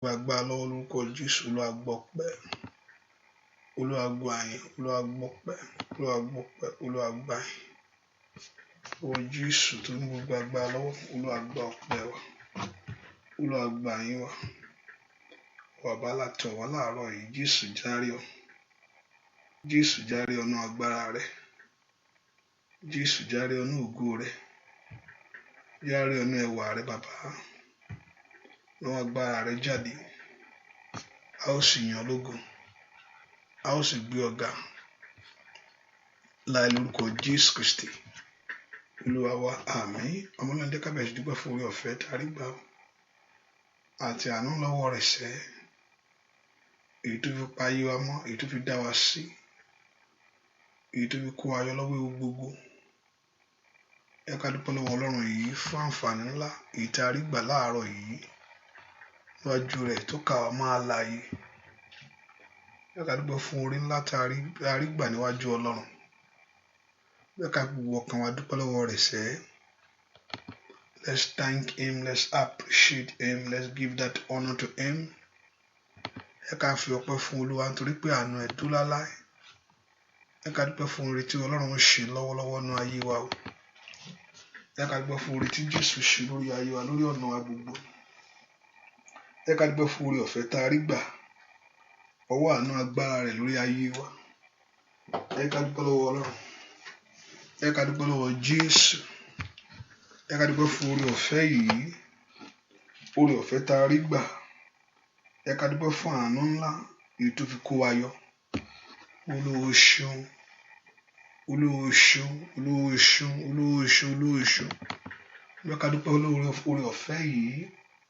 Gbàgbà lọ́wọ́ lórúkọ Jésù. Olúwa gbọpẹ́, Olúwa gbọ́ àyìn, Olúwa gbọpẹ́, Olúwa gbọpẹ́, Olúwa gbà àyìn. Lọ́wọ́ Jésù tó ní gbogbo agbára lọ́wọ́, Olúwa gbà ọpẹ́ wa, Olúwa gbà àyìn wa. Bàbá látọ̀ wá láàárọ̀ yìí, Jésù járe ọ, Jésù járe ọ̀nà agbára rẹ, Jésù járe ọ̀nà ògo rẹ, járe ọ̀nà ẹwà rẹ bàbá. Lọ́wọ́ agbára rẹ jáde, a ó sì yìn ọ́ lógo, a ó sì gbé ọ ga láì lórúkọ Jésù Kristi Olúwa wa, àmín. Ọmọlúwàndé kábẹ̀sì dúpẹ́ fún orí ọ̀fẹ́ tàrí gbà àti àánú lọ́wọ́ rẹ̀ sẹ́, èyí tó fi pa ayé wa mọ́, èyí tó fi dá wa sí, èyí tó fi kó ayọ̀ lọ́wọ́ ewu gbogbo. Ẹ ká dúpẹ́ lọ́wọ́ Ọlọ́run yìí fún àǹfààní ńlá èyí tí a rí gbà láàárọ̀ yìí níwájú rẹ̀ tó kà wá máa láàyè. Ẹ ká dúpẹ́ fún orí ńlá tí a rí gbà níwájú Ọlọ́run. Ẹ ká gbogbo ọkàn wa dúpẹ́ lọ́wọ́ rẹ̀ sẹ́. Let's thank him, let's appreciate him, let's give that honor to him. Ẹ ká fi ọpẹ́ fún Olúwa nítorí pé àánú ẹ̀ dúró láláì. Ẹ ká dúpẹ́ fún oore tí Ọlọ́run ń ṣe lọ́wọ́lọ́wọ́ nínú ayé wa o. Ẹ ká dúpẹ́ fún oore tí Jésù ṣe lórí ayé wa, lórí ọ̀nà wa gbogbo. Ẹ ká dúpẹ́ fún oore ọ̀fẹ́ tá a rí gbà, ọwọ́ àánú agbára rẹ̀ lórí ayé wa. Ẹ ká dúpẹ́ lọ́wọ́ Ọlọ́run. Ẹ ká dúpẹ́ lọ́wọ́ Jésù. Ẹ ká dúpẹ́ fún oore ọ̀fẹ́ yìí, oore ọ̀fẹ́ tá a rí gbà. Ẹ ká dúpẹ́ fún àánú ńlá èyí tó fi kó wa yọ. Olúwa o ṣeun, Olúwa o ṣeun, Olúwa o ṣeun, Olúwa o ṣeun, Olúwa o ṣeun. Ẹ ká dúpẹ́ lórí oore ọ̀fẹ́ yìí,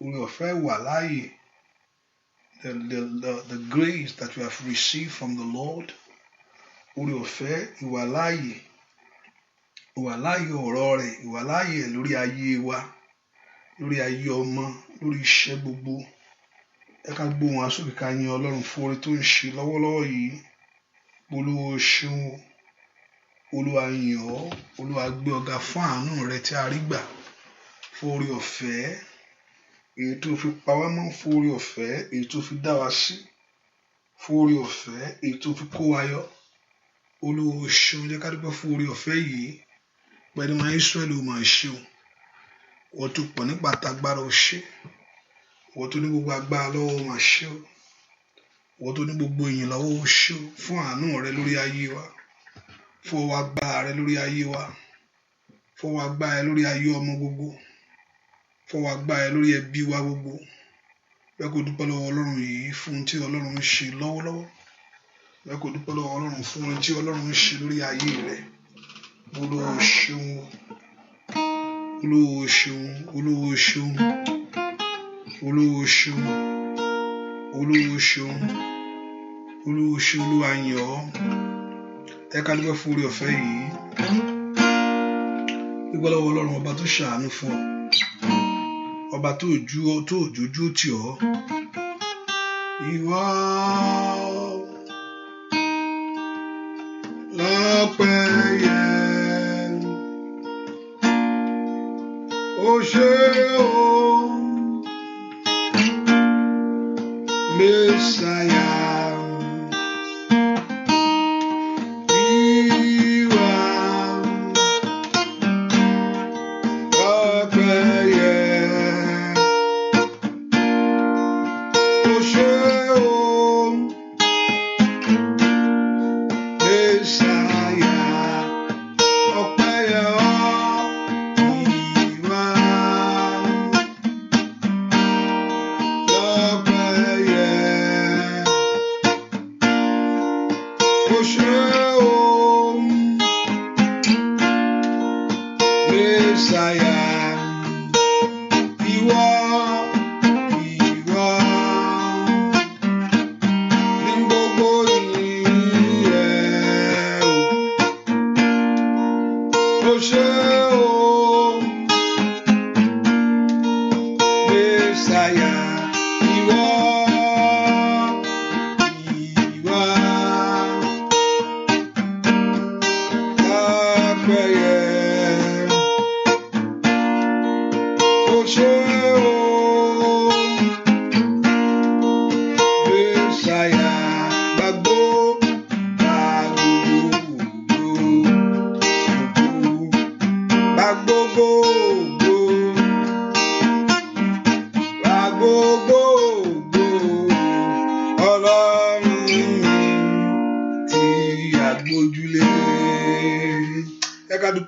oore ọ̀fẹ́ wà láàyè. The grace that we have received from the Lord. Oore ọ̀fẹ́ ìwà láàyè, ìwà láàyè ọ̀rọ̀ rẹ̀, ìwà láàyè lórí ayé wa, lórí ayé ọmọ, lórí iṣẹ́ gbogbo. Ẹ ká gbóhùn asókè ká yìn Ọlọ́run fún oore tó ń ṣe lọ́wọ́lọ́wọ́ yìí. Olúwa o ṣeun, Olúwa yìn ọ́, Olúwa gbé ọ ga fún àánú rẹ tí a rí gbà, fún oore ọ̀fẹ́ èyí tó fi pa wá mọ́, fún oore ọ̀fẹ́ èyí tó fi dá wa sí, fún oore ọ̀fẹ́ èyí tó fi kó wa yọ. Olúwa o ṣeun, jẹ́ ká dúpẹ́ fún oore ọ̀fẹ́ yìí. Pẹ̀lú ọmọ Ísírẹ́lì o máa ṣe o. Wọ́n tó pọ̀ nípa tagbára o ṣe. Wọ́n tó ní gbogbo agbára lọ́wọ́ o máa ṣe o. Wọ́n tó ní gbogbo ìyìn lọ́wọ́ o ṣe o. Fún àánú rẹ lórí ayé wa, fún ọwọ́ agbára rẹ lórí ayé wa, fún ọwọ́ agbára rẹ lórí ayé ọmọ gbogbo, fún ọwọ́ agbára rẹ lórí ẹbí wa gbogbo. Ẹ kó dúpẹ́ lọ́wọ́ Ọlọ́run yìí fún ohun tí Ọlọ́run ń ṣe lọ́wọ́lọ́wọ́. Ẹ kó dúpẹ́ lọ́wọ́ Ọlọ́run fún ohun tí Ọlọ́run ń ṣe lórí ayé rẹ. Olúwa o ṣeun, Olúwa o ṣeun, Olúwa o ṣeun, Olúwa o ṣeun, Olúwa o ṣeun, Olúwa o ṣeun. Olúwa yìn ọ́. Ẹ ká dúpẹ́ fún oore ọ̀fẹ́ yìí. Dúpẹ́ lọ́wọ́ Ọlọ́run ọba tó ṣàánú fún ọ, ọba tó òjòjú tì ọ́. Ìwọ lọ́pẹ́ yẹ, o ṣé o, Mẹ́sáyà.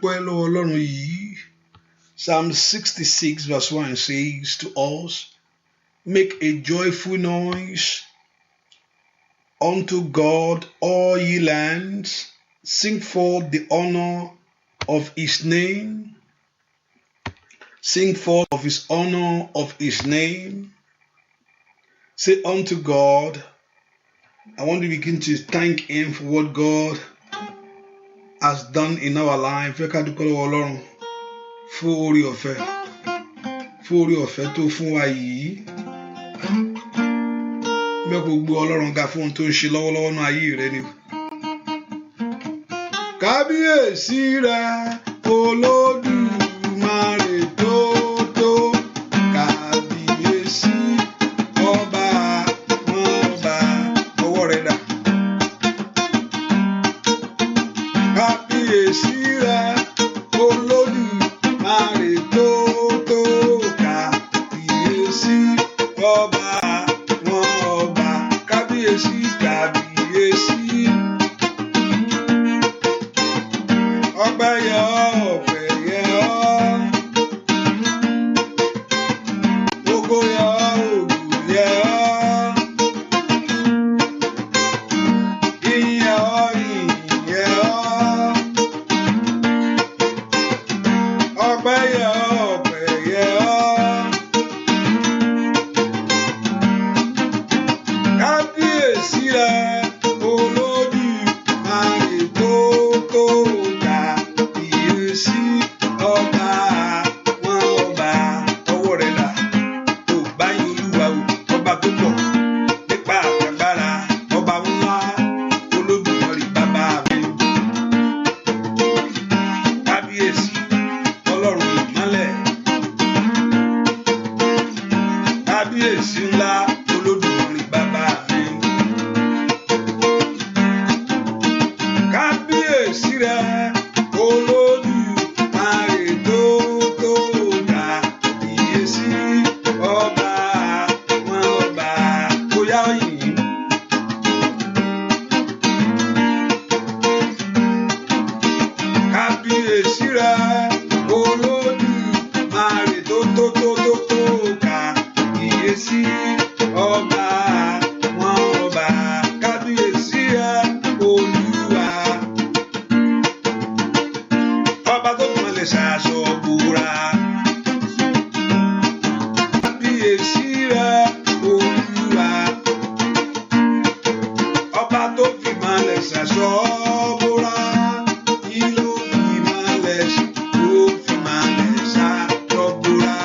dúpẹ́ lọ́wọ́ Ọlọ́run yìí. Psalm 66 verse 1 says to us, make a joyful noise unto God, all ye lands. Sing forth the honor of his name. Sing forth of his honor of his name. Say unto God, I want to begin to thank him for what God has done in our life. Fẹ́ ká dúpẹ́ lọ́wọ́ Ọlọ́run fún orí ọ̀fẹ́ tó fún wa yìí. Mẹ́kò gbọ́ Ọlọ́run ga fún ohun tó ń ṣe lọ́wọ́lọ́wọ́ náà ayé rẹ ni. Kábíyèsí rẹ Olódùmarè tó kábíyèsí ọba ọwọ́ rẹ̀ dà. Kábíyèsí rẹ Olódùmarè tó kábíyèsí ọba kábíyèsí. Ọpẹ́ yẹ ọ́, ògo yẹ ọ́, ògo yẹ ọ́, ìyìn yẹ ọ́, ìyìn yẹ ọ́. Ọpẹ́ yẹ ọ́, ọpẹ́ yẹ ọ́. Kábíyèsí rẹ Olódùmarè tó kábíyèsí ọba wọn ọba ọwọ́ rẹ̀ dà. Tó báyìí Olúwa o, ọba tó pọ̀ nípa àgbàgbára, ọba ńlá Olódùmarè bàbá mi. Kábíyèsí Ọlọ́run ìmọ́lẹ̀, kábíyèsí ńlá Olódùmarè bàbá mi. Kábíyèsí rẹ Olódùmarè tó kábíyèsí ọba wọn ọba bóyá yìí. Kábíyèsí rẹ Olódùmarè tó kábíyèsí ọba wọn ọba. Kábíyèsí rẹ Olúwa, ọba tó mọ̀lẹ̀ ṣaṣọ búra. Kábíyèsí rẹ Olúwa, ọba tó fi mọ̀lẹ̀ ṣaṣọ búra. Kí ló fi mọ̀lẹ̀ ṣaṣọ búra?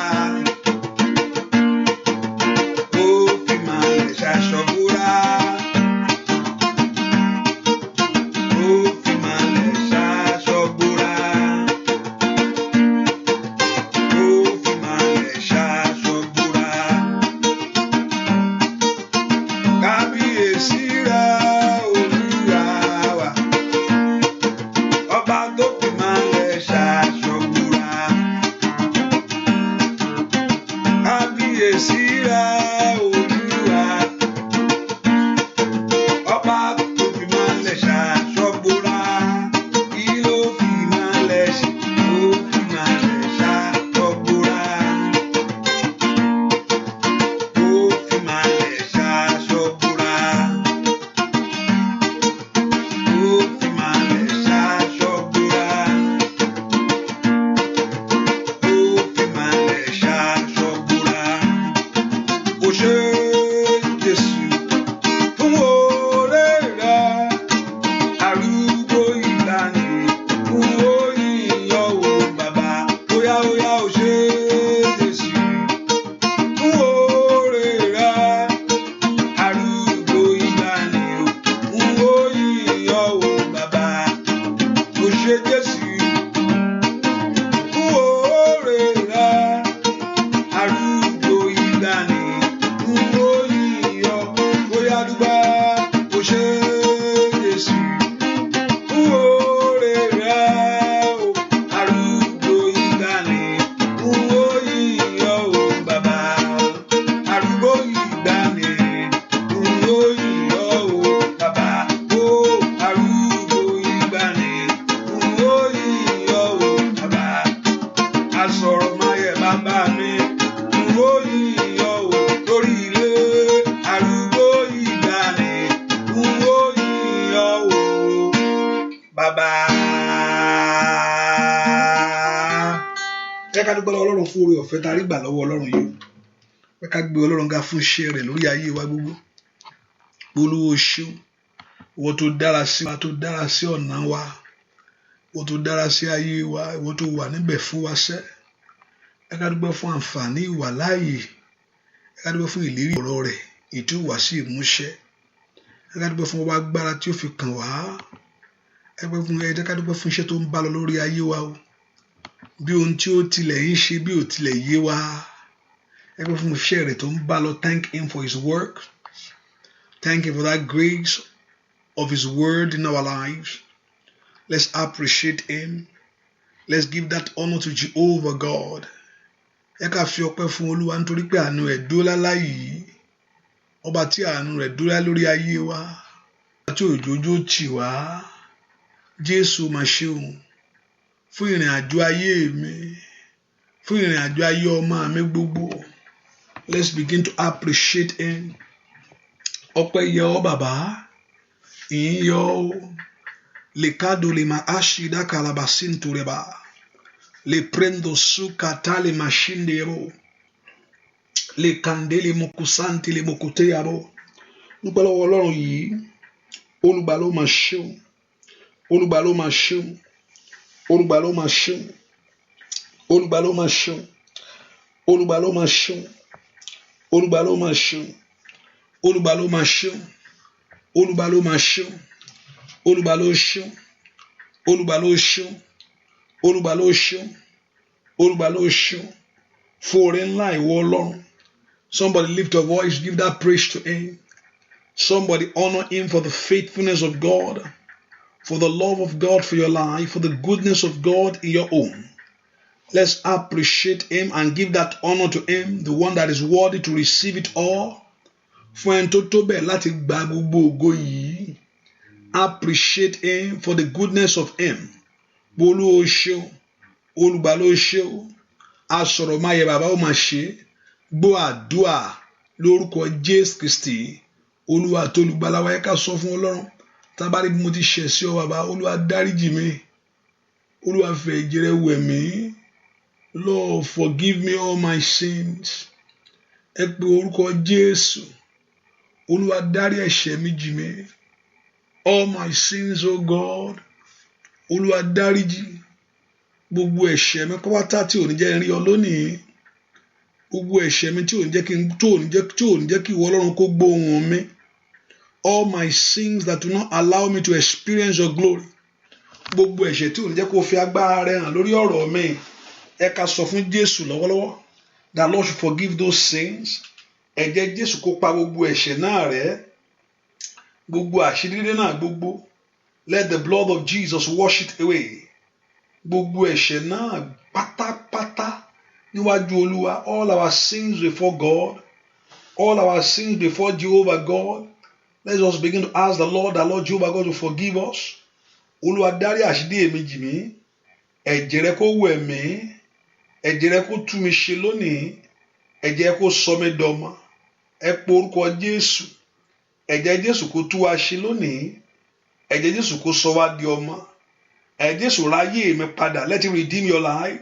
Ó fi mọ̀lẹ̀ ṣaṣọ búra. Ó fi mọ̀lẹ̀ ṣaṣọ búra. Ó fi mọ̀lẹ̀ ṣaṣọ búra. Kábíyèsí rẹ Olúwa wa, ọba tó fi mọ̀lẹ̀ ṣaṣọ búra. Kábíyèsí rẹ Olúwa, ọba tó fi mọ̀lẹ̀ ṣaṣọ búra. Kí ló fi mọ̀lẹ̀ ṣe? Ó fi mọ̀lẹ̀ ṣaṣọ búra. Ó fi mọ̀lẹ̀ ṣaṣọ búra. Ó fi mọ̀lẹ̀ ṣaṣọ búra. Ó fi mọ̀lẹ̀ ṣaṣọ búra. Ó ṣé Jésù fún oore rẹ, arúgbó ìgbàanì, fún òyìnbó bàbá. Óyá ó ṣé Jésù fún oore rẹ, arúgbó ìgbàanì, fún òyìnbó bàbá. Ó ṣé Jésù fún oore rẹ, arúgbó ìgbàanì, fún òyìnbó. Bóyá dúpẹ́. Ó ṣé Jésù fún oore rẹ o, arúgbó ìgbàanì, fún òyìnbó bàbá. Arúgbó ìgbàanì, fún òyìnbó bàbá. Ó arúgbó ìgbàanì, fún òyìnbó ẹ ká dúpẹ́ lọ́wọ́ Ọlọ́run fún oore ọ̀fẹ́ tá a rí gbà lọ́wọ́ Ọlọ́run yìí. Ẹ ká gbé Ọlọ́run ga fún iṣẹ́ rẹ̀ lórí ayé wa gbogbo. Olúwa ṣeun, ìwọ tó dára sí wa, tó dára sí ọ̀nà wa, ìwọ tó dára sí ayé wa, ìwọ tó wà níbẹ̀ fún wa sẹ́. Ẹ ká dúpẹ́ fún àǹfààní ìwà láàyè. Ẹ ká dúpẹ́ fún ìlérí ọ̀rọ̀ rẹ̀ ètò ìwà sí ìmúṣẹ. Ẹ ká dúpẹ́ fún ọwọ́ agbára tí ó fi kàn wá. Ẹ ká dúpẹ́ fún iṣẹ́ tó ń bá lọ lórí ayé wa o. Bí ohun tí ó tilẹ̀ ń ṣe bí ò tilẹ̀ yé wa. Ẹ ká dúpẹ́ fún iṣẹ́ rẹ̀ tó ń bá lọ. Thank him for his work. Thank him for that grace of his word in our lives. Let's appreciate him. Let's give that honor to Jehovah God. Ẹ ká fi ọpẹ́ fún Olúwa nítorí pé àánú rẹ̀ dúró láláì yìí. Ọba tí àánú rẹ̀ dúró lórí ayé wa. Ọba tí òjòjò tì wá. Jésù mà ṣeun fún ìrìn àjò ayé mi, fún ìrìn àjò ayé ọmọ mi gbogbo. Let's begin to appreciate him. Ọpẹ́ yẹ ọ́ bàbá, ìyìn yẹ ọ́. Lekado le ma ashida kalabasintureba. Le prendo su katale mashindebo. Le kandele mokusanti le mokuteyabo. Dúpẹ́ lọ́wọ́ Ọlọ́run yìí, Olùgbà ló máa ṣeun, Olùgbà ló máa ṣeun, Olùgbà ló máa ṣeun, Olùgbà ló máa ṣeun, Olùgbà ló máa ṣeun, Olùgbà ló máa ṣeun, Olùgbà ló máa ṣeun, Olùgbà ló máa ṣeun, Olùgbà ló ṣeun, Olùgbà ló ṣeun, Olùgbà ló ṣeun, Olùgbà ló ṣeun. Fún oore ńlá ìwọ Ọlọ́run. Somebody lift your voice, give that praise to him. Somebody honor him for the faithfulness of God, for the love of God for your life, for the goodness of God in your own. Let's appreciate him and give that honor to him, the one that is worthy to receive it all. Fún ẹni tó tó bẹ́ẹ̀ láti gba gbogbo ògo yìí. Appreciate him for the goodness of him. Olúwa ṣeun, Olùgbà ló ṣeun. Asọ̀rọ̀ máa yẹ bàbá ó máa ṣe. Gbọ́ àdúà lórúkọ Jésù Kristi. Olúwa tó olùgbàlà wa, ẹ ká sọ fún Ọlọ́run. Tábàrí bí mo ti ṣẹ̀ sí ọ bàbá, Olúwa dáríjì mi. Olúwa fi ẹ̀jẹ̀ rẹ̀ wẹ̀ mí. Lord, forgive me all my sins. Ẹ pe orúkọ Jésù. Olúwa dárí ẹ̀ṣẹ̀ mi jì mí. All my sins, oh God. Olúwa dáríjì. Gbogbo ẹ̀ṣẹ̀ mi pátá tí ò ní jẹ́ rí ọ lónìí. Gbogbo ẹ̀ṣẹ̀ mi tí ò ní jẹ́ kí ìwọ Ọlọ́run kó gbóhùn mi. All my sins that do not allow me to experience your glory. Gbogbo ẹ̀ṣẹ̀ tí ò ní jẹ́ kó fi agbára rẹ̀ hàn lórí ọ̀rọ̀ mi. Ẹ ká sọ fún Jésù lọ́wọ́lọ́wọ́. That Lord should forgive those sins. Ẹ̀jẹ̀ Jésù kó pa gbogbo ẹ̀ṣẹ̀ náà rẹ́. Gbogbo àṣírí náà gbogbo. Let the blood of Jesus wash it away. Gbogbo ẹ̀ṣẹ̀ náà pátápátá níwájú Olúwa. All our sins before God. All our sins before Jehovah God. Let's just begin to ask the Lord Jehovah God to forgive us. Olúwa dárí àṣírí èmi jì mí. Ẹ̀jẹ̀ rẹ̀ kó wẹ̀ mí. Ẹ̀jẹ̀ rẹ̀ kó tú mi ṣe lónìí. Ẹ̀jẹ̀ rẹ̀ kó sọ mí dọmọ. Ẹ pe orúkọ Jésù. Ẹ̀jẹ̀ Jésù kó tú wa ṣe lónìí. Ẹ̀jẹ̀ Jésù kó sọ wá di ọmọ. Ẹ̀jẹ̀ Jésù ra ayé mi padà. Let him redeem your life.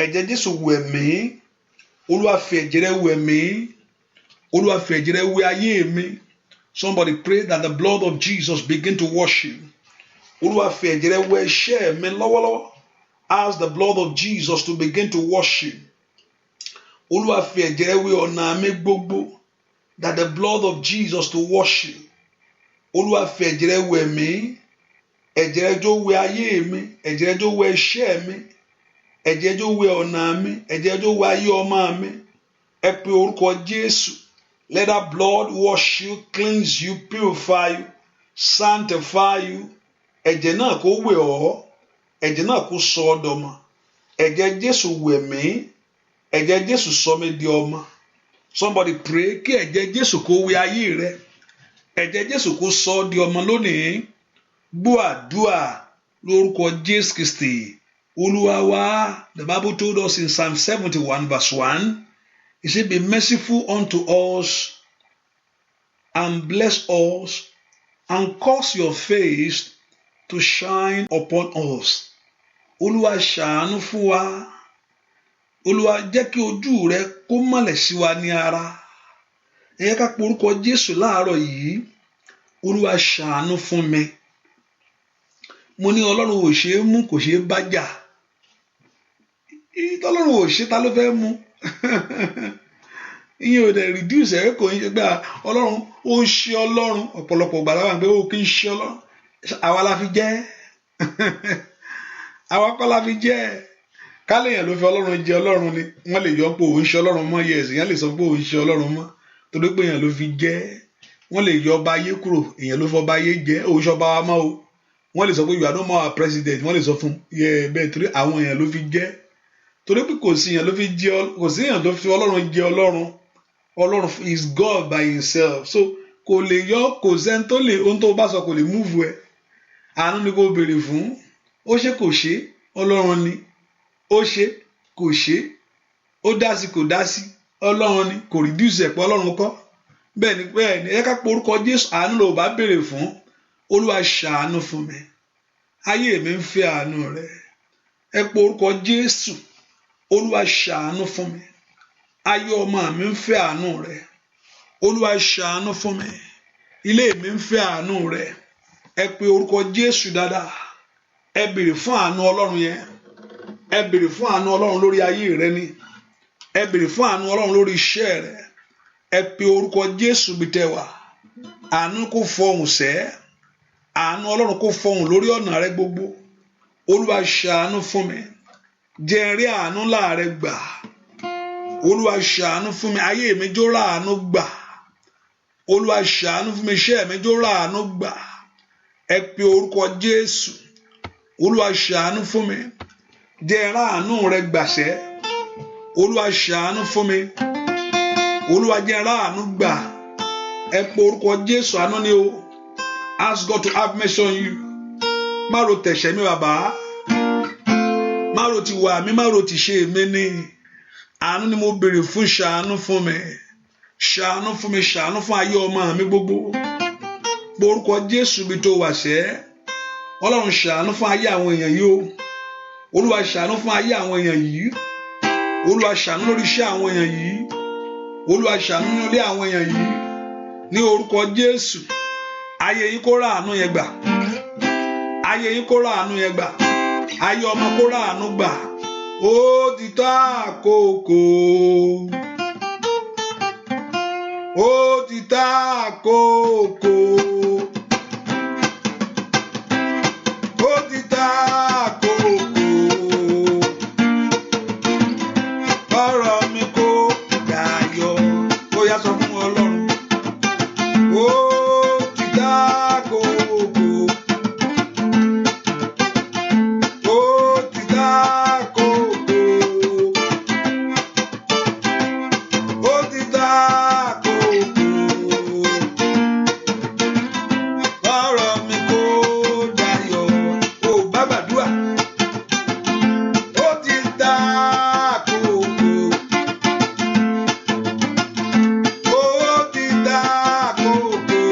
Ẹ̀jẹ̀ Jésù wẹ̀ mí. Olúwa fi ẹ̀jẹ̀ rẹ̀ wẹ̀ mí. Olúwa fi ẹ̀jẹ̀ rẹ̀ wẹ̀ ayé mi. Somebody pray that the blood of Jesus begin to wash you. Olúwa fi ẹ̀jẹ̀ rẹ̀ wẹ̀ iṣẹ́ mi lọ́wọ́lọ́wọ́. Ask the blood of Jesus to begin to wash you. Olúwa fi ẹ̀jẹ̀ rẹ̀ wẹ̀ ọ̀nà mi gbogbo. That the blood of Jesus to wash you. Olúwa fi ẹ̀jẹ̀ rẹ̀ wẹ̀ mí. Ẹ̀jẹ̀ rẹ̀ jọ̀ọ́ wẹ̀ ayé mi. Ẹ̀jẹ̀ rẹ̀ jọ̀ọ́ wẹ̀ iṣẹ́ mi. Ẹ̀jẹ̀ rẹ̀ jọ̀ọ́ wẹ̀ ọ̀nà mi. Ẹ̀jẹ̀ rẹ̀ jọ̀ọ́ wẹ̀ ayé ọmọ mi. Ẹ pe orúkọ Jésù. Let that blood wash you, cleanse you, purify you, sanctify you. Ẹ̀jẹ̀ náà kó wẹ̀ ọ́. Ẹ̀jẹ̀ náà kó sọ ọ́ dọmọ. Ẹ̀jẹ̀ Jésù wẹ̀ mí. Ẹ̀jẹ̀ Jésù sọ mí di ọmọ. Somebody pray kí ẹ̀jẹ̀ Jésù kó wẹ̀ ayé rẹ. Ẹ̀jẹ̀ Jésù kó sọ ọ́ di ọmọ lónìí. Gbọ́ àdúà lórúkọ Jésù Kristi. Olúwa wa. The Bible told us in Psalm 71 verse 1. He said, be merciful unto us and bless us and cause your face to shine upon us. Olúwa ṣàánú fún wa. Olúwa jẹ́ kí ojú rẹ kó mọ́lẹ̀ sí wa ní ara. Ẹ jẹ́ ká pe orúkọ Jésù láàárọ̀ yìí. Olúwa ṣàánú fún mi. Mo ní Ọlọ́run ò ṣe é mú, kò ṣe é bá jà. Ọlọ́run ò ṣe, ta ló fẹ́ mú? Ìyẹn ò dẹ̀ reduce ẹ̀ kò ń ṣe gbà Ọlọ́run ó ń ṣe Ọlọ́run ọ̀pọ̀lọpọ̀ gbàdá wà pé ó kì í ṣe Ọlọ́run. Àwa la fi jẹ́. Àwa kọ́ la fi jẹ́. Káléèyàn ló fi Ọlọ́run jẹ Ọlọ́run ni wọ́n lè yọ pé òun ṣe Ọlọ́run mọ́, yes èèyàn lè sọ pé òun ṣe Ọlọ́run mọ́ torí pé èèyàn ló fi jẹ́. Wọ́n lè yọ ọba ayé kúrò, èèyàn ló fọba ayé jẹ́, òun ṣọba wa mọ́ o. Wọ́n lè sọ pé you are no more our president, wọ́n lè sọ fún bẹ́ẹ̀ torí àwọn èèyàn ló fi jẹ́. Torí pé kò sí èèyàn ló fi jẹ́, kò sí èèyàn tó fi Ọlọ́run jẹ Ọlọ́run. Ọlọ́run is God by himself, so kò lè yọ, kò sẹ́ni tó lè, ohun tó bá sọ kò lè múùfù ẹ̀. Àánú ni kò béèrè fún. Ó ṣe kò ṣe, Ọlọ́run ni. Ó ṣe kò ṣe, ó dá sí kò dá sí, Ọlọ́run ni. Kò reduce ẹ̀ pé Ọlọ́run kọ́. Bẹ́ẹ̀ ni ẹ ká pe orúkọ Jésù. Àánú ló bá béèrè fún. Olúwa ṣàánú fún mi. Ayé mi ń fẹ́ àánú rẹ. Ẹ pe orúkọ Jésù. Olúwa ṣàánú fún mi. Ayé ọmọ mi ń fẹ́ àánú rẹ. Olúwa ṣàánú fún mi. Ilé mi ń fẹ́ àánú rẹ. Ẹ pe orúkọ Jésù dáadáa. Ẹ béèrè fún àánú Ọlọ́run yẹn. Ẹ béèrè fún àánú Ọlọ́run lórí ayé rẹ ni. Ẹ béèrè fún àánú Ọlọ́run lórí iṣẹ́ rẹ. Ẹ pe orúkọ Jésù bí tẹ́ wà. Àánú kó fọhùn sẹ́. Àánú Ọlọ́run kó fọhùn lórí ọ̀nà rẹ gbogbo. Olúwa ṣàánú fún mi. Jẹ́ n rí àánú láàrẹ gbà. Olúwa ṣàánú fún mi. Ayé mi jó ráàánú gbà. Olúwa ṣàánú fún mi. Iṣẹ́ mi jó ráàánú gbà. Ẹ pe orúkọ Jésù. Olúwa ṣàánú fún mi. Jẹ́ ráàánú rẹ gbàṣẹ́. Olúwa ṣàánú fún mi. Olúwa jẹ́ ráàánú gbà. Ẹ pe orúkọ Jésù. Àánú ni o. Ask God to have mercy on you. Má ro tẹ̀ṣẹ̀ mi bàbá. Má ro ti wà mí, má ro ti ṣe èmi ni. Àánú ni mo béèrè fún. Ṣàánú fún mi. Ṣàánú fún mi. Ṣàánú fún ayé ọmọ mi gbogbo. Pe orúkọ Jésù bí tó wà sẹ́. Ọlọ́run ṣàánú fún ayé àwọn èèyàn yìí o. Olúwa ṣàánú fún ayé àwọn èèyàn yìí. Olúwa ṣàánú lórí iṣẹ́ àwọn èèyàn yìí. Olúwa ṣàánú lórí àwọn èèyàn yìí. Ní orúkọ Jésù. Ayé yín kó ráàánú yẹn gbà. Ayé yín kó ráàánú yẹn gbà. Ayé ọmọ kó ráàánú gbà. Ó ti tó àkókò. Ó ti tó àkókò. Ó ti tó àkókò. Ọ̀rọ̀ mi kó dayọ̀. Ó yá sọ fún Ọlọ́run. Ó ti tó àkókò. Ó ti tó àkókò. Ó ti tó àkókò. Ọ̀rọ̀ mi kó dayọ̀. Ó bá gbàdúrà. Ó ti tó àkókò. Ó ti tó àkókò.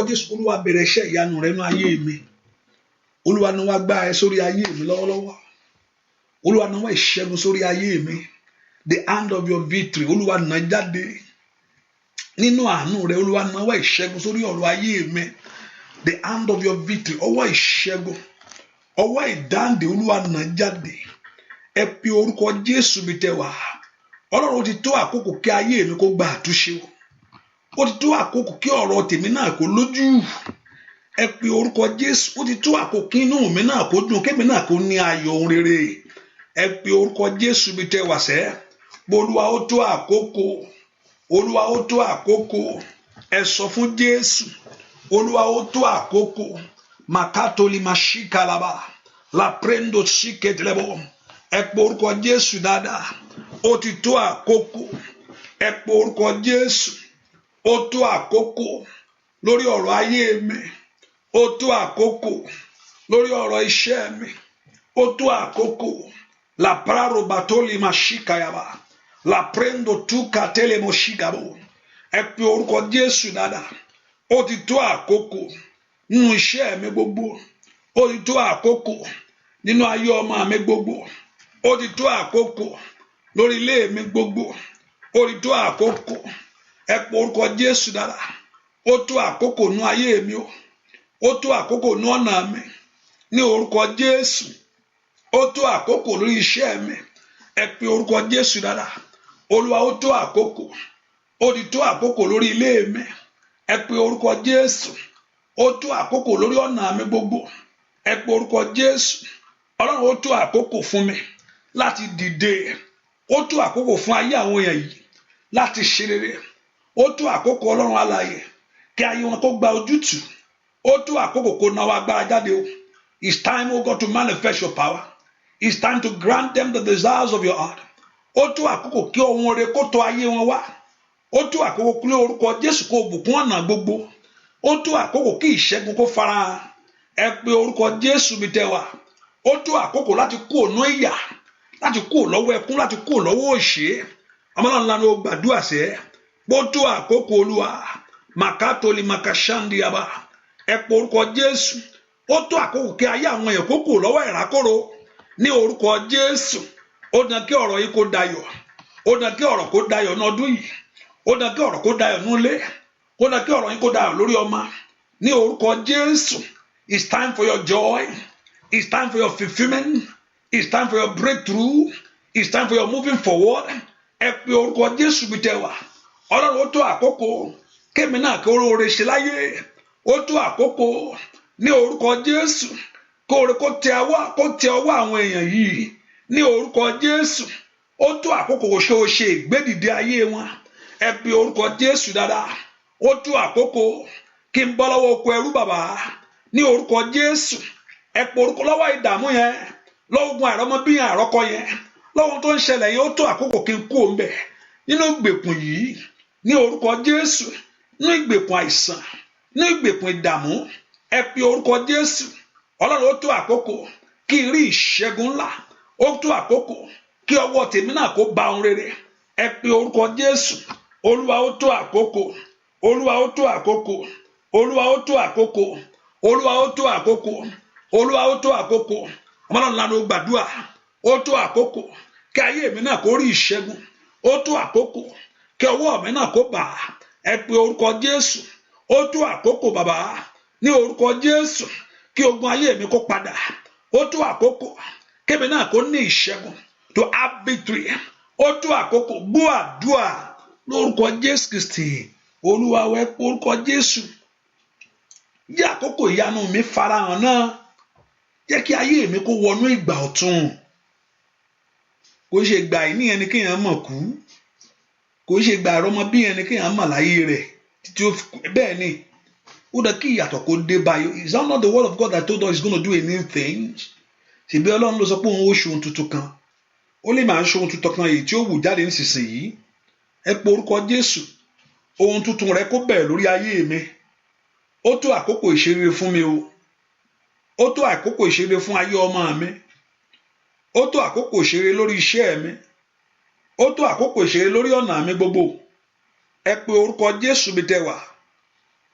Jésù Olúwa bẹ̀rẹ̀ iṣẹ́ ìyanu rẹ nínú ayé mi. Olúwa náà wá gbá ẹ sórí ayé mi lọ́wọ́lọ́wọ́. Olúwa náà wá ìṣẹ́gun sórí ayé mi. The hand of your victory Olúwa náà jáde nínú àánú rẹ. Olúwa náà wá ìṣẹ́gun sórí ọ̀rọ̀ ayé mi. The hand of your victory, ọwọ́ ìṣẹ́gun, ọwọ́ ìdáǹdè Olúwa náà jáde. Ẹ pe orúkọ Jésù bí tẹ́ wà. Ọlọ́run ó ti tó àkókò kí ayé mi kó gba àtúnṣe. Ó ti tó àkókò kí ọ̀rọ̀ tèmi náà kó lójú. Ẹ pe orúkọ Jésù. Ó ti tó àkókò kí inú mi náà kó dùn, kémi náà kó ní ayọ̀ ohun rere. Ẹ pe orúkọ Jésù bí tẹ́ wà sẹ́. Olúwa ó tó àkókò. Olúwa ó tó àkókò. Ẹ sọ fún Jésù. Olúwa ó tó àkókò. Makatoli mashikalaba. La prendo shiketlebo. Ẹ pe orúkọ Jésù dáadáa. Ó ti tó àkókò. Ẹ pe orúkọ Jésù. Ó tó àkókò lórí ọ̀rọ̀ ayé mi. Ó tó àkókò lórí ọ̀rọ̀ iṣẹ́ mi. Ó tó àkókò. La praro batoli mashikayaba. La prendo tuka tele moshigabo. Ẹ pe orúkọ Jésù dáadáa. Ó ti tó àkókò nínú iṣẹ́ mi gbogbo. Ó ti tó àkókò nínú ayé ọmọ mi gbogbo. Ó ti tó àkókò lórí ilé mi gbogbo. Ó ti tó àkókò. Ẹ pe orúkọ Jésù dáadáa. Ó tó àkókò nínú ayé mi o. Ó tó àkókò nínú ọ̀nà mi. Ní orúkọ Jésù. Ó tó àkókò lórí iṣẹ́ mi. Ẹ pe orúkọ Jésù dáadáa. Olúwa ó tó àkókò. Ó ti tó àkókò lórí ilé mi. Ẹ pe orúkọ Jésù. Ó tó àkókò lórí ọ̀nà mi gbogbo. Ẹ pe orúkọ Jésù. Ọlọ́run ó tó àkókò fún mi láti dìde. Ó tó àkókò fún ayé àwọn èèyàn yìí láti ṣe rere. Ó tó àkókò Ọlọ́run alààyè kí ayé wọn kó gba ojútùú. Ó tó àkókò kó náwó agbára jáde o. It's time, oh God, to manifest your power. It's time to grant them the desires of your heart. Ó tó àkókò kí ohun rere kó tọ̀ ayé wọn wá. Ó tó àkókò kí orúkọ Jésù kó bùkún ọ̀nà gbogbo. Ó tó àkókò kí ìṣẹ́gun kó farahàn. Ẹ pe orúkọ Jésù bí tẹ́ wà. Ó tó àkókò láti kú ònú ìyà, láti kú lọ́wọ́ ẹkún, láti kú lọ́wọ́ òṣè. Ọmọlọ́run lánàá ó gbàdúrà sẹ́. Ó tó àkókò Olúwa. Makatoli makashandiaba. Ẹ pe orúkọ Jésù. Ó tó àkókò kí ayé àwọn èèyàn kó kú lọ́wọ́ ìrákòrò. Ní orúkọ Jésù. Ó dàn kí ọ̀rọ̀ yìí kó dayọ̀. Ó dàn kí ọ̀rọ̀ kó dayọ̀ ní ọdún yìí. Ó dàn kí ọ̀rọ̀ kó dayọ̀ nílé. Ó dàn kí ọ̀rọ̀ yìí kó dayọ̀ lórí ọmọ. Ní orúkọ Jésù. It's time for your joy. It's time for your fulfillment. It's time for your breakthrough. It's time for your moving forward. Ẹ pe orúkọ Jésù bí tẹ́ wà. Ọlọ́run ó tó àkókò kémi náà kí oore ṣe láyé. Ó tó àkókò ní orúkọ Jésù kóore kó tẹ ọwọ́ àwọn èèyàn yìí. Ní orúkọ Jésù. Ó tó àkókò kò ṣe ìgbédìde ayé wọn. Ẹ pe orúkọ Jésù dáadáa. Ó tó àkókò kí n bọ́ lọ́wọ́ oko ẹrú bàbá. Ní orúkọ Jésù. Ẹ pe orúkọ lọ́wọ́ ìdààmú yẹn. Lọ́wọ́ àìrọ́mọbíyàn àrọ́kọ yẹn. Lọ́wọ́ tó ń ṣẹlẹ̀ yẹn ó tó àkókò kí n kú òǹbẹ̀. Nínú ìgbèkùn yìí. Ní orúkọ Jésù. Nínú ìgbèkùn àìsàn. Nínú ìgbèkùn ìdààmú. Ẹ pe orúkọ Jésù. Ọlọ́run ó tó àkókò kí n rí ìṣẹ́gun ńlá. Ó tó àkókò kí ọwọ́ tèmi náà kó ba ohun rere. Ẹ pe orúkọ Jésù. Olúwa ó tó àkókò. Olúwa ó tó àkókò. Olúwa ó tó àkókò. Olúwa ó tó àkókò. Olúwa ó tó àkókò. Ọmọlọ́run lánàá ó gbàdúrà. Ó tó àkókò kí ayé mi náà kó rí ìṣẹ́gun. Ó tó àkókò kí ọwọ́ mi náà kó bà á. Ẹ pe orúkọ Jésù. Ó tó àkókò bàbá. Ní orúkọ Jésù kí ogun ayé mi kó padà. Ó tó àkókò kébì náà kó ní ìṣẹ́gun. To have victory. Ó tó àkókò gbọ́ àdúrà lórúkọ Jésù Kristi. Olúwa wẹ orúkọ Jésù. Jẹ́ àkókò ìyanu mi farahàn náà. Jẹ́ kí ayé mi kó wọnú ìgbà ọ̀tun. Kò ṣe ìgbà ìní ẹni kéèyàn mọ̀ kú. Kò ṣe ìgbà àrọ́mọ bí ẹni kéèyàn mọ̀ láyé rẹ̀. Títí ó fi bẹ́ẹ̀ ni. Ó dá kí ìyàtọ̀ kó dé báyìí. Is that not the word of God that told us he's going to do a new thing? Ṣèbí Ọlọ́run ló sọ pé òun ó ṣe ohun tuntun kan. Ó lè máa ṣe ohun tuntun kan èyí tí ó wù jáde nísinsìnyí. Ẹ pe orúkọ Jésù. Ohun tuntun rẹ kó bẹ̀rẹ̀ lórí ayé mi. Ó tó àkókò ìṣeré fún mi o. Ó tó àkókò ìṣeré fún ayé ọmọ mi. Ó tó àkókò ìṣeré lórí iṣẹ́ mi. Ó tó àkókò ìṣeré lórí ọ̀nà mi gbogbo. Ẹ pe orúkọ Jésù bí tẹ́ wà.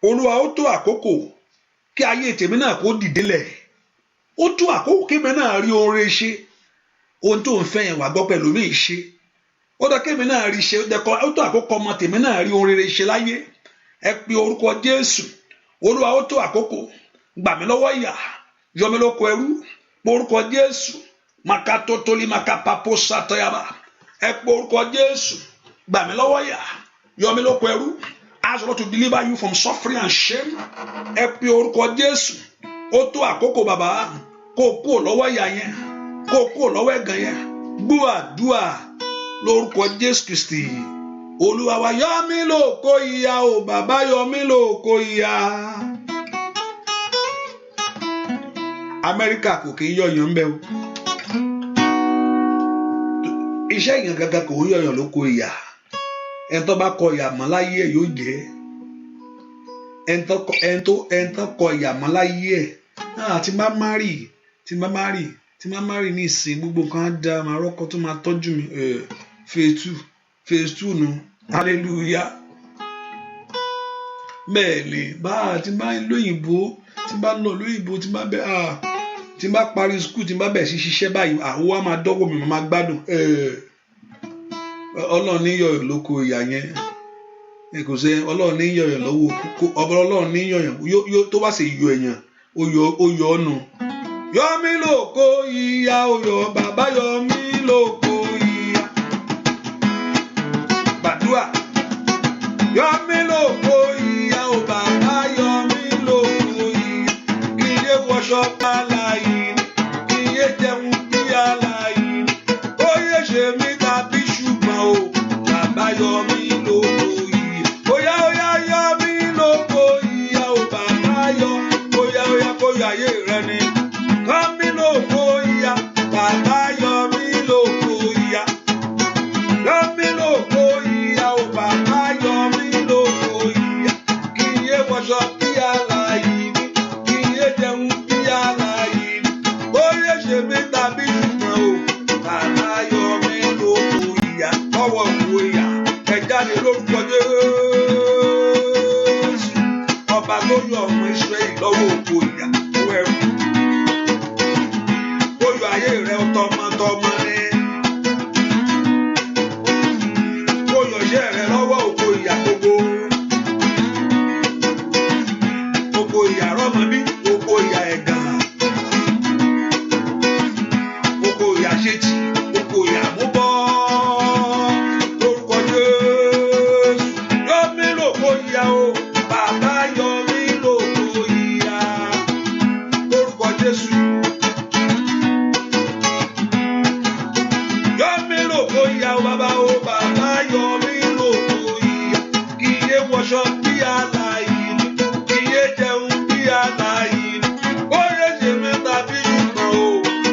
Olúwa ó tó àkókò kí ayé tèmi náà kó dìde lẹ̀. Ó tó àkókò kí èmi náà rí oore ṣe. Ohun tó ń fẹ́ yẹn wà gbọ́ pẹ̀lú mi ṣe. Ó dá kí èmi náà rí ṣe. Ó tó àkókò ọmọ tèmi náà rí oore ṣe láyé. Ẹ pe orúkọ Jésù. Olúwa ó tó àkókò. Gbà mí lọ́wọ́ ìyà. Yọ mí lóko ẹrú. Pe orúkọ Jésù. Makatotoli makapapo satayaba. Ẹ pe orúkọ Jésù. Gbà mí lọ́wọ́ ìyà. Yọ mí lóko ẹrú. Ask God to deliver you from suffering and shame. Ẹ pe orúkọ Jésù. Ó tó àkókò bàbá. Kó kúrò lọ́wọ́ ìyà yẹn. Kó kúrò lọ́wọ́ ẹ̀gàn yẹn. Gbọ́ àdúà lórúkọ Jésù Kristi. Olúwa wa, yọ mí lóko ìyà o bàbá, yọ mí lóko ìyà. Amẹ́ríkà kò kì í yọ̀yàn ń bẹ o. Iṣẹ́ èèyàn gangan kò ń yọ̀yàn lóko ìyà. Ẹni tó bá kọ ìyà mọ́ láyé ẹ̀ yóò jẹ́. Ẹni tó kọ ìyà mọ́ láyé ẹ̀. Tí má márì ní ìsìn gbogbo nǹkan á da, màá rọ́kọ tó máa tọ́jú mi. Phase 2 nu. Hallelujah. Bẹ́ẹ̀ ni tí bá lóyìnbó, tí bá lọ lóyìnbó, tí bá parí skul, tí bá bẹ̀ sí ṣiṣẹ́ báyìí, owó á máa dọ́wọ́ mi, màá gbádùn. Ọlọ́run ní yọ̀yàn lóko ìyà yẹn. Kò sí Ọlọ́run ní yọ̀yàn lọ́wọ́ Ọlọ́run ní yọ̀yàn tó bá sì yọ èèyàn ó yọ ọ́nù. Yọ mí lóko ìyà o, yọ bàbá, yọ mí lóko ìyà. Gbàdúrà. Yọ mí lóko ìyà o bàbá, yọ mí lóko ìyà. Kí iye wọṣọ aláyé ni, kí iye jẹun bí aláyé ni. Ó yẹ ṣe mí tàbí ṣùgbọ́n o, bàbá yọ mí lóko ìyà. Óyá yọ mí lóko ìyà o bàbá, yọ. Óyá kó yọ ayé rẹ ni. Yọ mí lóko ìyà, bàbá yọ mí lóko ìyà. Yọ mí lóko ìyà o bàbá, yọ mí lóko ìyà. Kí iye wọṣọ bí aláyé ni, kí iye jẹun bí aláyé ni. Ó yẹ ṣe mí tàbí ṣùgbọ́n o, bàbá yọ mí lóko ìyà. Ọwọ́ òkú ìyà ẹ jáde lórúkọ Jésù. Ọba tó yọ ọmọ Ísírẹ́lì lọ́wọ́ òkú ìyà tó ẹrú. Ó yọ ayé rẹ tọmọtọmọ rẹ. Ó yọ iṣẹ́ rẹ lọ́wọ́ òkú ìyà gbogbo. Òkú ìyà rọ́mọbí, òkú ìyà ẹ̀gàn. Òkú ìyà ṣètì, òkú ìyà múbọ́. Lórúkọ Jésù. Yọ mí lóko ìyà o, bàbá yọ mí lóko ìyà. Lórúkọ Jésù. Yọ mí lóko ìyà o bàbá, o bàbá yọ mí lóko ìyà. Kí iye wọṣọ bí aláyé ni, kí iye jẹun bí aláyé ni. Ó yẹ ṣe mí tàbí ṣùgbọ́n o,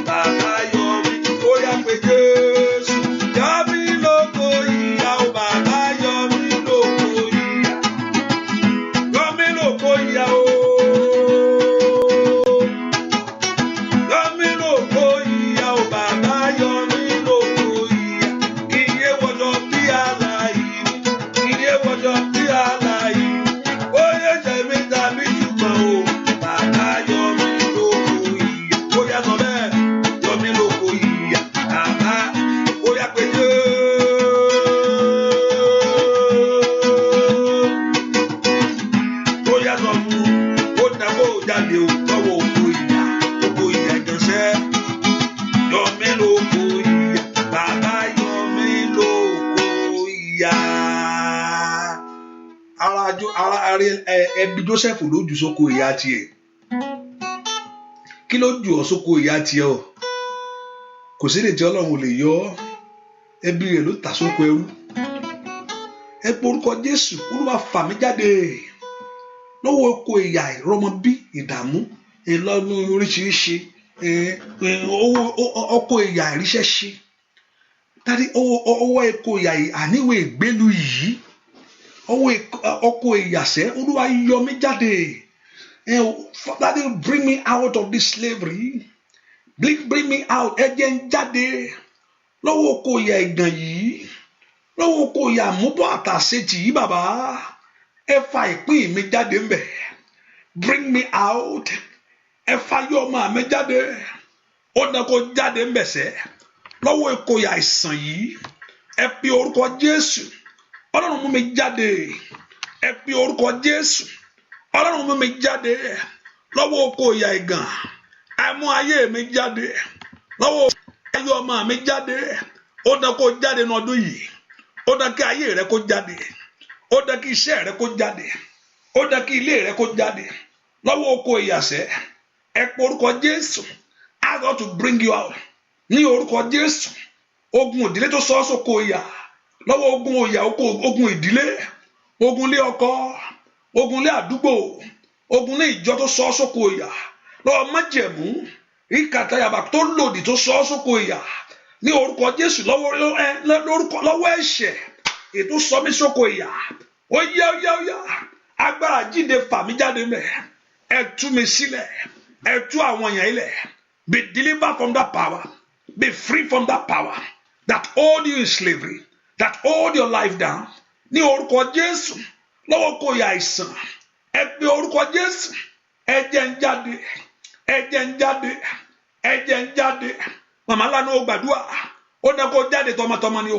bàbá yọ mí. Ó yá pé Jésù. Yọ mí lóko ìyà o bàbá, yọ mí lóko ìyà. Yọ mí lóko ìyà o. Yọ mí lóko ìyà o bàbá, yọ mí lóko ìyà. Kí iye wọṣọ bí aláyé ni, kí iye wọṣọ bí aláyé ni. Ó yẹ ṣe mí tàbí ṣùgbọ́n o, bàbá yọ mí lóko ìyà. Ó yá sọ bẹ́ẹ̀. Yọ mí lóko ìyà bàbá. Ó yá pé ó yá sọ fún ó dáwọ́ jáde o lọ́wọ́ òkú ìyà. Òkú ìyà ìjọsẹ́. Yọ mí lóko ìyà bàbá, yọ mí lóko ìyà. Ẹbí Jósẹ́fù ló jù sóko ìyà tiẹ̀. Kí ló jù ọ́ sóko ìyà tiẹ̀ o? Kò sí lè tí Ọlọ́run ò lè yọ ọ́. Ẹbí rẹ̀ ló tà sóko ẹrú. Ẹ pe orúkọ Jésù. Olúwa fà mí jáde lọ́wọ́ oko ìyà, ìrọmọbí, ìdààmú, ìlọ́nu oríṣiríṣi, ọkọ ìyà ìríṣẹ́ ṣe. Tàbí ọwọ́ oko ìyà àníwò ìgbélu yìí. Ọkọ ìyàsẹ́. Olúwa yọ mí jáde. Daddy, bring me out of this slavery. Bring me out. Ẹ jẹ́ n jáde lọ́wọ́ oko ìyà ìgàn yìí. Lọ́wọ́ oko ìyà àmúbọ̀ àtàṣetì yìí bàbá. ẹ fa ìpín mi jáde ńbẹ̀, bring me out, ẹ fa yọ ọmọ mi jáde, ó dán kó jáde ńbẹ̀ sẹ́, lọ́wọ́ ìkòyà àìsàn yìí, ẹ pe orúkọ Jésù, Ọlọ́run mú mi jáde, ẹ pe orúkọ Jésù, Ọlọ́run mú mi jáde, lọ́wọ́ ìkòyà ìgàn, ẹ mú ayé mi jáde, lọ́wọ́ ayé ọmọ mi jáde, ó dán kó jáde ní ọdún yìí, ó dán kí ayé rẹ kó jáde, ó dán kí iṣẹ́ rẹ kó jáde, ó dán kí ilé rẹ kó jáde, lọ́wọ́ oko ìyàsẹ́, ẹ pe orúkọ Jésù, I got to bring you out, ní orúkọ Jésù, ogun ìdílé tó sọ sóko ìyà, lọ́wọ́ ogun ìyà, ogun ìdílé, ogun lé ọkọ, ogun lé àdúgbò, ogun lé ìjọ tó sọ sóko ìyà, lọ́wọ́ májẹ̀mú, ìkàtàyàbà tó lòdì tó sọ sóko ìyà, ní orúkọ Jésù, lọ́wọ́ ẹ̀ṣẹ̀ ètò sọ mí sóko ìyà, ó yá agbára jíde fà mí jáde mẹ́, ẹ tú mi sílẹ̀, ẹ tú àwọn èèyàn ilẹ̀, be delivered from that power, be free from that power that hold you in slavery, that hold your life down, ní orúkọ Jésù, lọ́wọ́ kò yà àìsàn, ẹ pe orúkọ Jésù, ẹ̀jẹ̀ ń jáde, ẹ̀jẹ̀ ń jáde, ẹ̀jẹ̀ ń jáde, màmá lánàá ó gbàdúrà, ó dá kó jáde tọmọtọmọ ni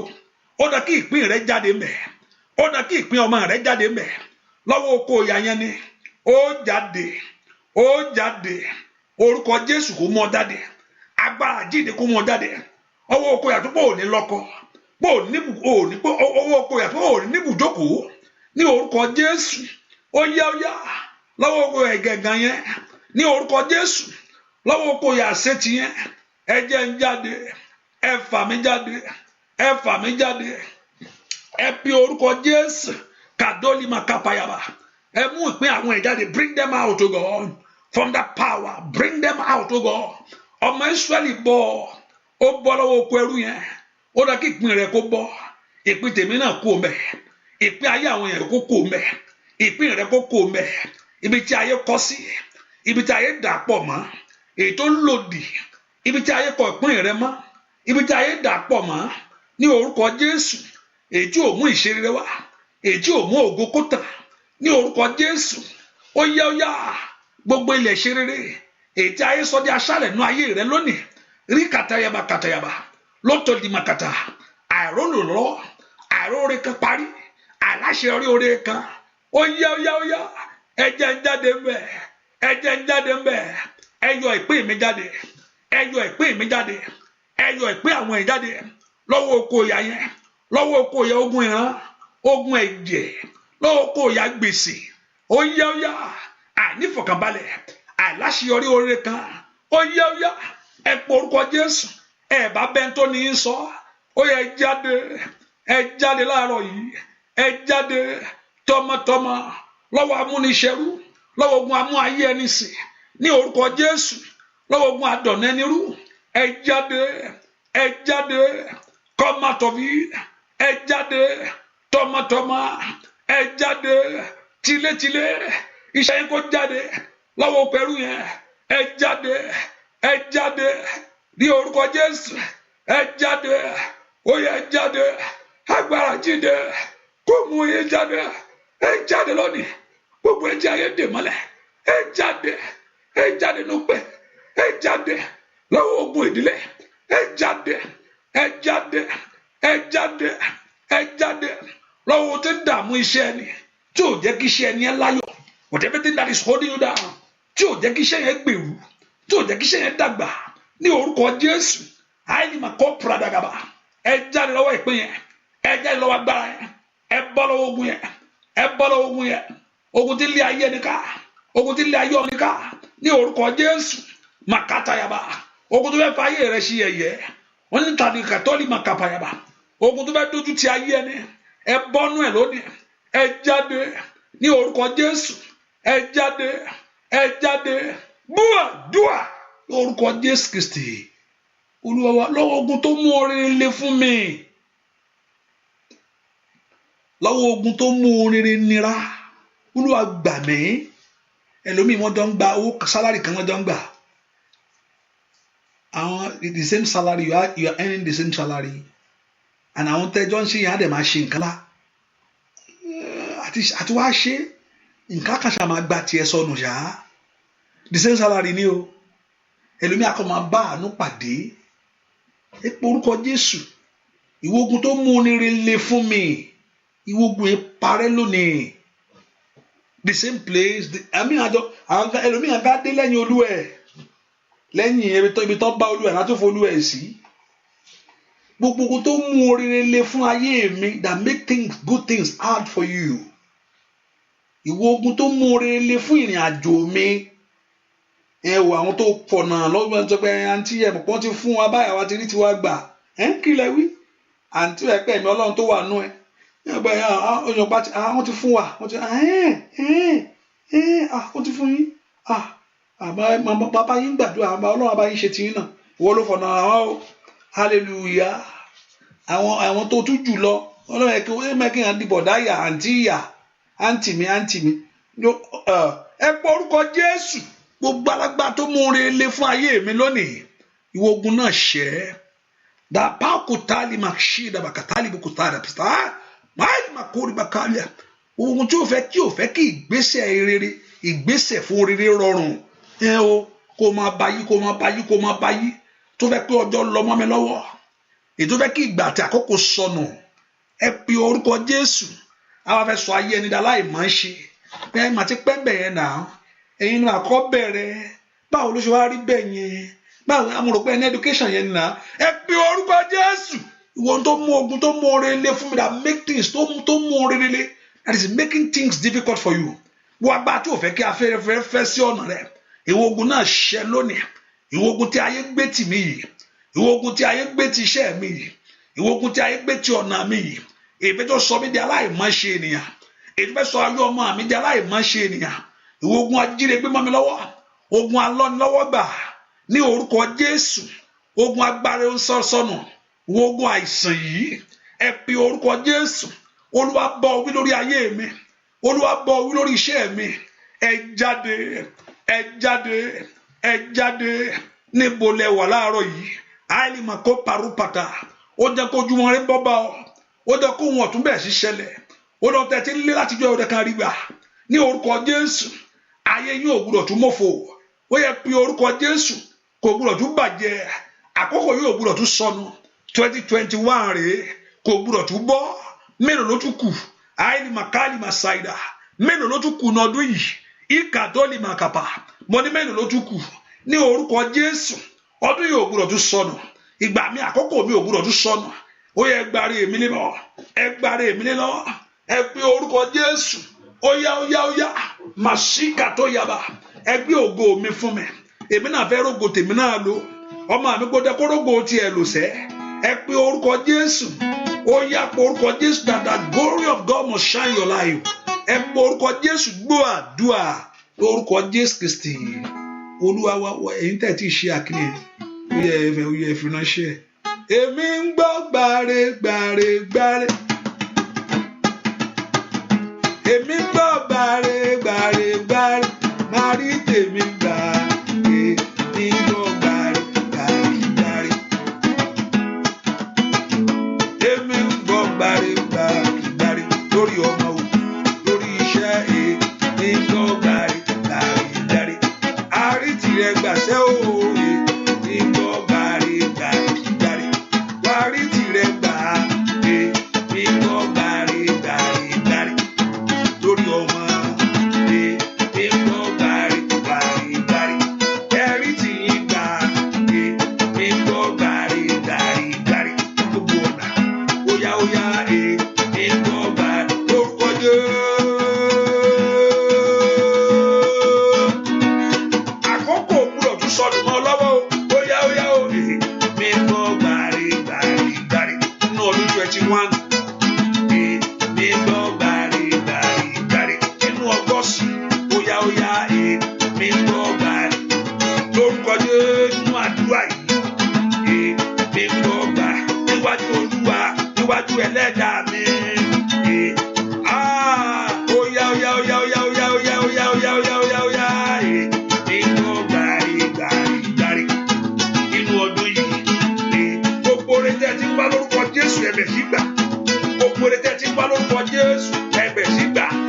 ó dá kí ìpín rẹ jáde mẹ́, ó dá kí ìpín ọmọ rẹ jáde mẹ́, lọ́wọ́ oko ìyà yẹn ni ó jáde, orúkọ Jésù kó mọ́ jáde, agbára jíde kó mọ́ jáde, ọwọ́ oko ìyà tó pọ̀ òní lọ́kọ, pọ̀ òní ọwọ́ oko ìyà tó pọ̀ òní níbùjókòó, ní orúkọ Jésù, ó yá, lọ́wọ́ oko ẹ̀gẹ̀gàn yẹn, ní orúkọ Jésù, lọ́wọ́ oko ìyà àṣetì yẹn, ẹ̀jẹ̀ ń jáde, ẹ fà mí jáde, ẹ fà mí jáde, ẹ pe orúkọ Jésù, kàdólì makapayaba, ẹ mú ìpín àwọn ẹ̀ jáde, bring them out to God from that power, bring them out to God. Ọmọ Ísírẹ́lì bọ́, ó bọ́ lọ́wọ́ oko ẹrú yẹn, ó dá kí ìpín rẹ̀ kó bọ́, ìpín tèmi náà kó mẹ́, ìpín ayé àwọn èèyàn kó mẹ́, ìpín rẹ̀ kó mẹ́, ibi tí ayé kọ́ sí, ibi tí ayé dà pọ̀ mọ́, èyí tó lòdì, ibi tí ayé kọ ìpín rẹ̀ mọ́, ibi tí ayé dà pọ̀ mọ́, ní orúkọ Jésù, èyí tí ò mú ìṣeré wá, èyí tí ò mú ògo kó tàn, ní orúkọ Jésù, ó yá gbogbo ilẹ̀ ìṣeré, èyí tí ayé sọ di aṣálẹ̀ nú ayé rẹ lónìí, rí kàtàyàbà lọ́tọ̀ di màkàtà, àìrónú lọ, àìróore kan parí, àìláṣeyọrí oore kan, ó yá, ẹ̀jẹ̀ ń jáde ńbẹ̀, ẹ̀jẹ̀ ń jáde ńbẹ̀, ẹ yọ ìpín mi jáde, ẹ yọ ìpín mi jáde, ẹ yọ ìpín àwọn ẹ̀ jáde, lọ́wọ́ oko ìyà yẹn, lọ́wọ́ oko ìyà ogun ìran, ogun ẹ̀jẹ̀, lọ́wọ́ oko ìyà gbèsè, ó yá, àìnífọ̀kànbalẹ̀, àìláṣeyọrí oore kan, ó yá, ẹ pe orúkọ Jésù, ẹ bá bẹ́ẹ̀ tó ní í sọ, ó yẹ ẹ jáde láàárọ̀ yìí, ẹ jáde tọmọtọmọ, lọ́wọ́ amúniṣẹ́rú, lọ́wọ́ ogun amú ayé ẹni sìn, ní orúkọ Jésù, lọ́wọ́ ogun adọ̀nà ẹni rú, ẹ jáde, come out of it, ẹ jáde tọmọtọmọ, ẹ jáde tilétilé, iṣẹ́ yẹn kó jáde, lọ́wọ́ pẹ̀lú yẹn, ẹ jáde, ní orúkọ Jésù, ẹ jáde, ó yẹ jáde, agbára jíde, kó mú yẹ jáde, ẹ jáde lónìí, gbogbo ẹ̀jẹ̀ ayé dè mọ́lẹ̀, ẹ jáde núpẹ́, ẹ jáde lọ́wọ́ ogun ìdílé, ẹ jáde lọ́wọ́ tó ń dààmú iṣẹ́ ẹni, tí ò jẹ́ kí iṣẹ́ ẹni ẹ láyọ̀, whatever thing that is holding you down, tí ò jẹ́ kí iṣẹ́ yẹn gbèrú, tí ò jẹ́ kí iṣẹ́ yẹn dàgbà, ní orúkọ Jésù, àìníma kọ́ pradàgàbà, ẹ jáde lọ́wọ́ ìpín yẹn, ẹ jáde lọ́wọ́ agbára yẹn, ẹ bọ́ lọ́wọ́ ogun yẹn, ogun tí lé ayé ẹni ká, ogun tí lé ayé ọ̀ni ká, ní orúkọ Jésù, makatayaba, ogun tó fẹ́ fa ayé rẹ sí ẹ̀yẹ, wọ́n ní tàbí kàtọ́lì makapayaba, ogun tó fẹ́ dojú ti ayé ẹni, ẹ bọ́nú ẹ̀ lónìí, ẹ jáde, ní orúkọ Jésù, ẹ jáde, dúà, orúkọ Jésù Kristi, Olúwa wa, lọ́wọ́ ogun tó mú oríire le fún mi, lọ́wọ́ ogun tó mú oríire nira, Olúwa gbà mí. Ẹlòmíì wọ́n jọ ń gba owó sálárì kan, wọ́n jọ ń gbà àwọn the same salary, you are earning the same salary, and àwọn tẹ́jọ́ ń ṣe yẹn á dẹ̀ máa ṣe nǹkan lá, àti wá ṣe nǹkan kan ṣáà máa gba tiẹ̀ sọnù ṣá the same salary ni o ẹlòmíà kan máa bá àánú pàdé ẹ pé orúkọ Jésù ìwọ ogun tó mú oníire le fún mi ìwọ ogun yẹn parẹ́ lónìí the same place ẹlòmíà bá dé lẹ́yìn olúwẹ̀ lẹ́yìn ibi tó bá olúwẹ̀ láti fún olúwẹ̀ sí gbogbo ogun tó mú oríire le fún ayé mi that make things good things hard for you ìwọ ogun tó mú oríire le fún ìrìn àjò mi ẹ wò àwọn tó pọ̀nà lọ́gbọ̀n tó pé àǹtí ẹ̀ pọ̀ ti fún wa báyà wa ti rí tiwa gbà ẹ̀ ń kílẹ̀ wí àǹtí ẹ̀ pẹ́ mi ọlọ́run tó wà nú ẹ̀ wọ́n ti fún wa wọ́n ti fún yín bàbá yín gbàdúrà ọlọ́run bá yín ṣe tiyín náà ìwọ ló fọ̀nà àwọn o hallelujah àwọn tó tún jù lọ ọlọ́run ẹ̀ kí wọ́n mẹ́kì hàn dìbò dáyà àǹtí mi ẹ pọ orúkọ Jésù gbogbo alágbá tó mú orin le fún ayé mi lónìí ìwọ ogun náà ṣẹ dàpá kòtàlì máa ṣí dàbàkàtàlì bùkútàlì pìtà máàlì máa kórè bàkàlì ogun tí ò fẹ́ kí ìgbésẹ̀ ìgbésẹ̀ fún rere rọrùn kó máa báyìí tó fẹ́ pé ọjọ́ lọ mọ́ mi lọ́wọ́ ètò fẹ́ kí ìgbà àti àkókò sọnù ẹ pe orúkọ Jésù àwọn afẹ́ sọ ayé ẹni dá láì máa ń ṣe bẹ́ẹ̀ máa ti pẹ́ bẹ̀yẹn náà ẹ̀yin náà kọ́ bẹ̀rẹ̀ báwo ló ṣe wá rí bẹ́ẹ̀ yẹn báwo amúròpẹ́ ní education yẹn náà ẹ pe orúkọ Jésù ìwọ tó mú ogun tó mú orin lé fún mi that make things tó mú orin lé that is making things difficult for you wọ́n agbá tí ò fẹ́ kí afẹ́rẹ́ fẹ́ sí ọ̀nà rẹ̀ ìwọ ogun náà ṣẹ lónìí ìwọ ogun tí ayé gbé tì mí yìí ìwọ ogun tí ayé gbé ti iṣẹ́ mi yìí ìwọ ogun tí ayé gbé ti ọ̀nà mi yìí èyí tó sọ mí di aláìmọ̀ṣe ènìyàn èyí tó sọ ayé ọmọ mi di aláìmọ̀ṣe ènìyàn ìwọ ogun ajínigbé mọ́ mi lọ́wọ́ ogun alọ́nilọ́wọ́ gbà ní orúkọ Jésù ogun agbára sọnù ìwọ ogun àìsàn yìí ẹ pe orúkọ Jésù Olúwa bọ́ wí lórí ayé mi Olúwa bọ́ wí lórí iṣẹ́ mi ẹ jáde níbo lẹ wà láàárọ̀ yìí àìlèmọ̀ kó parúpàtà ó jẹ́ kó ojúmọ́ rẹ bọ́ bá ọ ó jẹ́ kó wọn ọ̀tún bẹ̀rẹ̀ sí ṣẹlẹ̀ ó lọ tẹ̀ tí ń lé láti jọ ọ̀dẹ̀ kan rí gbà ní orúkọ Jésù ayé yín ò gbúdọ̀ tún mọ́fò ó yẹ pé orúkọ Jésù kò gbúdọ̀ tún bàjẹ́ àkókò yóò gbúdọ̀ tún sọnù 2021 rèé kò gbúdọ̀ tún bọ́ mélòó ló tún kù àìlèmọ̀ kálímà ṣáìdà mélòó ló tún kù nọdún yìí ìkàtọ́lì màkàpà mo ní mélòó ló tún kù ní orúkọ Jésù ọdún yóò gbúdọ̀ tún sọnù ìgbà mi àkókò mi ò gbúdọ̀ tún sọnù ó yẹ ẹgbàre èmi lé lọ ẹ pé orúkọ Jésù ó yá màṣíkà tó yaba ẹ gbé ògo mi fún mi èmi náà fẹ́ rógo tèmi náà lò ọmọ mi gbọ́dọ̀ kó rógo tiẹ̀ lò sẹ́ ẹ pé orúkọ Jésù ó yá pé orúkọ Jésù that the glory of God must shine your life ẹ pé orúkọ Jésù gbọ́ àdúrà lórúkọ Jésù Kristi Olúwa wa ẹ̀yin tẹ̀ tí ì ṣe àkíní ó yẹ ìfiránṣẹ́ èmi ń gbọ́ gbàre èmi ń gbọ́ gbàre máa rí tèmi gbà èmi ń gbọ́ gbàre èmi ń gbọ́ gbàre lórí ọmọ o lórí iṣẹ́ èmi ń gbọ́ gbàre àrí tìrẹ gbàṣẹ́ o èmi ń gbọ́ gbàre wàá rí tìrẹ gbà èmi ń gbọ́ gbàre lórí ọmọ èmi ń gbọ́ gbàre ẹ̀rí tí yín gbà èmi ń gbọ́ gbàre gbogbo ọ̀nà óyá èmi ń gbọ́ gbàre lórúkọ Jésù. Àkókò gbúdọ̀ tún sọdún mọ́ lọ́wọ́ óyá èmi ń gbọ́ gbàre nínú ọdún 21 èmi ń gbọ́ gbàre nínú ọgọ́sì óyá èmi ń gbọ́ gbàre lórúkọ Jésù nínú àdúrà yìí èmi ń gbọ́ gbàre níwájú Olúwa níwájú Ẹlẹ́dàá mi óyá èmi ń gbọ́ gbàre nínú ọdún yìí gbogbo rẹ̀ tẹ́ ti ń bá lórúkọ Jésù ẹ̀bẹ̀ sí gbà gbogbo rẹ̀ tẹ́ ti ń bá lórúkọ Jésù ẹ̀bẹ̀ sí gbà.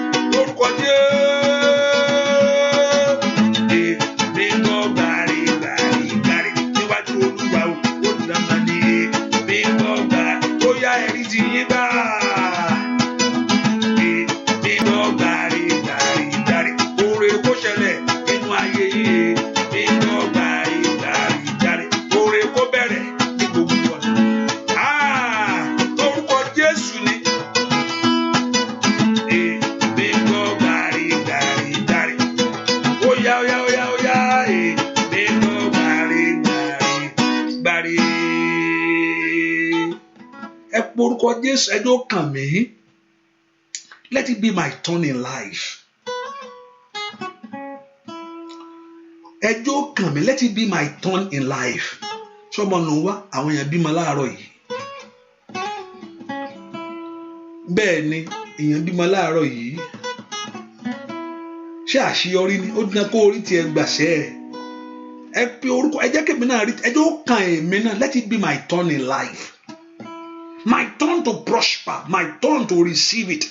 orúkọ Jésù ẹjọ́ kàn mí. Let it be my turn in life. Ẹjọ́ kàn mí. Let it be my turn in life. Ṣọmọ nù wá àwọn èèyàn bímọ láàárọ̀ yìí. Bẹ́ẹ̀ ni èèyàn bímọ láàárọ̀ yìí. Ṣé àṣeyọrí ni ó dín kó orí tiẹ̀ gbàṣẹ́ ẹ̀? Ẹ pe orúkọ ẹ jẹ́ kèmí náà rí ẹjọ́ kàn èmi náà. Let it be my turn in life. My turn to prosper. My turn to receive it.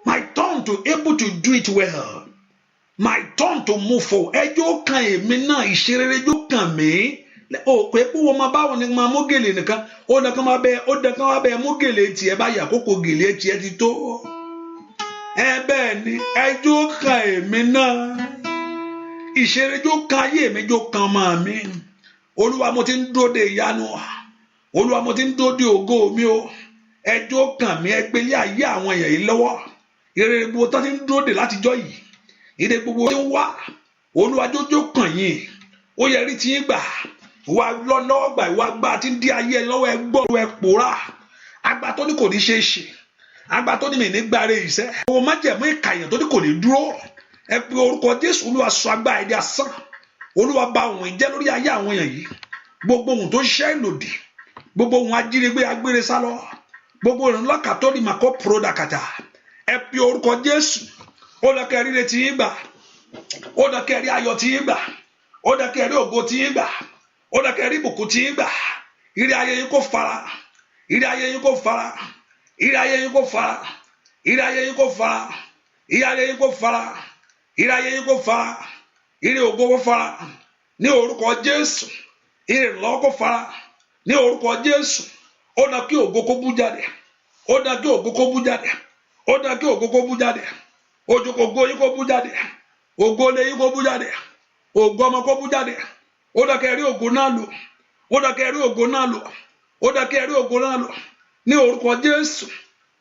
My turn to able to do it well. My turn to move forward. Ẹjọ́ kàn èmi náà ìṣerere ẹjọ́ kàn mí. O pé pé wọ́n máa báwọn ni máa mú gèlè nìkan. Ó dẹ̀kan wá bẹ́ẹ̀ mú gèlè tiẹ̀ báyìí àkókò gèlè tiẹ̀ ti tó. Bẹ́ẹ̀ ni ẹjọ́ kàn èmi náà. Ìṣerere ẹjọ́ kàn ayé mi ẹjọ́ kàn máa mi. Olúwa mo ti ń dúró de ìyanu. Olúwa mo ti ń dúró de ògo mi o. Ẹjọ́ kàn mí ẹgbẹ́lé ayé àwọn èèyàn yìí lọ́wọ́. Ìrere gbogbo tó ti ń dúró de látijọ́ yìí. Ìrere gbogbo tí ń wá. Olúwa jójó kàn yín. Ó yẹ rí ti yín gbà. Wà lọ́wọ́ gbà ìwà gbà tí ń di ayé ẹ lọ́wọ́ ẹ gbọ́rọ̀ ẹ pòórá. Àgbà tó ní kò ní ṣe é ṣe. Àgbà tó ní mi ní gbáre ìṣẹ́. Owó májẹ̀mú ìkàyàn tó ní kò ní dúró. Ẹ pe orúkọ Jésù. Olúwa sọ agbá ẹ̀dí asán. Olúwa bà ohun ìjẹ́ lórí ayé àwọn èèyàn yìí. Gbogbo ohun tó ṣẹ́ ìlòdì. Gbogbo ohun ajínigbé agbére sálọ. Gbogbo ìrànlọ́kà tó ní màkó pòródàkàtà. Ẹ pe orúkọ Jésù. Ó dọ̀kẹ́ ríre tí yín gbà. Ó dọ̀kẹ́ rí ayọ̀ tí yín gbà. Ó dọ̀kẹ́ rí ògo tí yín gbà. Ó dọ̀kẹ́ rí ìbùkún tí yín gbà. Ire ayé yín kó fara. Ire ayé yín kó fara. Ire ayé yín kó fara. Ire ayé yín kó fara. Ire ayé yín kó fara. Ire ayé yín kó fara. Ire ògo kó fara. Ní orúkọ Jésù. Ire ìrànlọ́wọ́ kó fara. Ní orúkọ Jésù. Ó dọ̀ kí ògo kó bú jáde. Ó dọ̀ kí ògo kó bú jáde. Ó dọ̀ kí ògo kó bú jáde. Ògo yín kó bú jáde. Ògo ilé yín kó bú jáde. Ògo ọmọ kó bú jáde. Ó dọ̀ kẹ́ rí ògo náà lò. Ó dọ̀ kẹ́ rí ògo náà lò. Ó dọ̀ kẹ́ rí ògo náà lò. Ní orúkọ Jésù.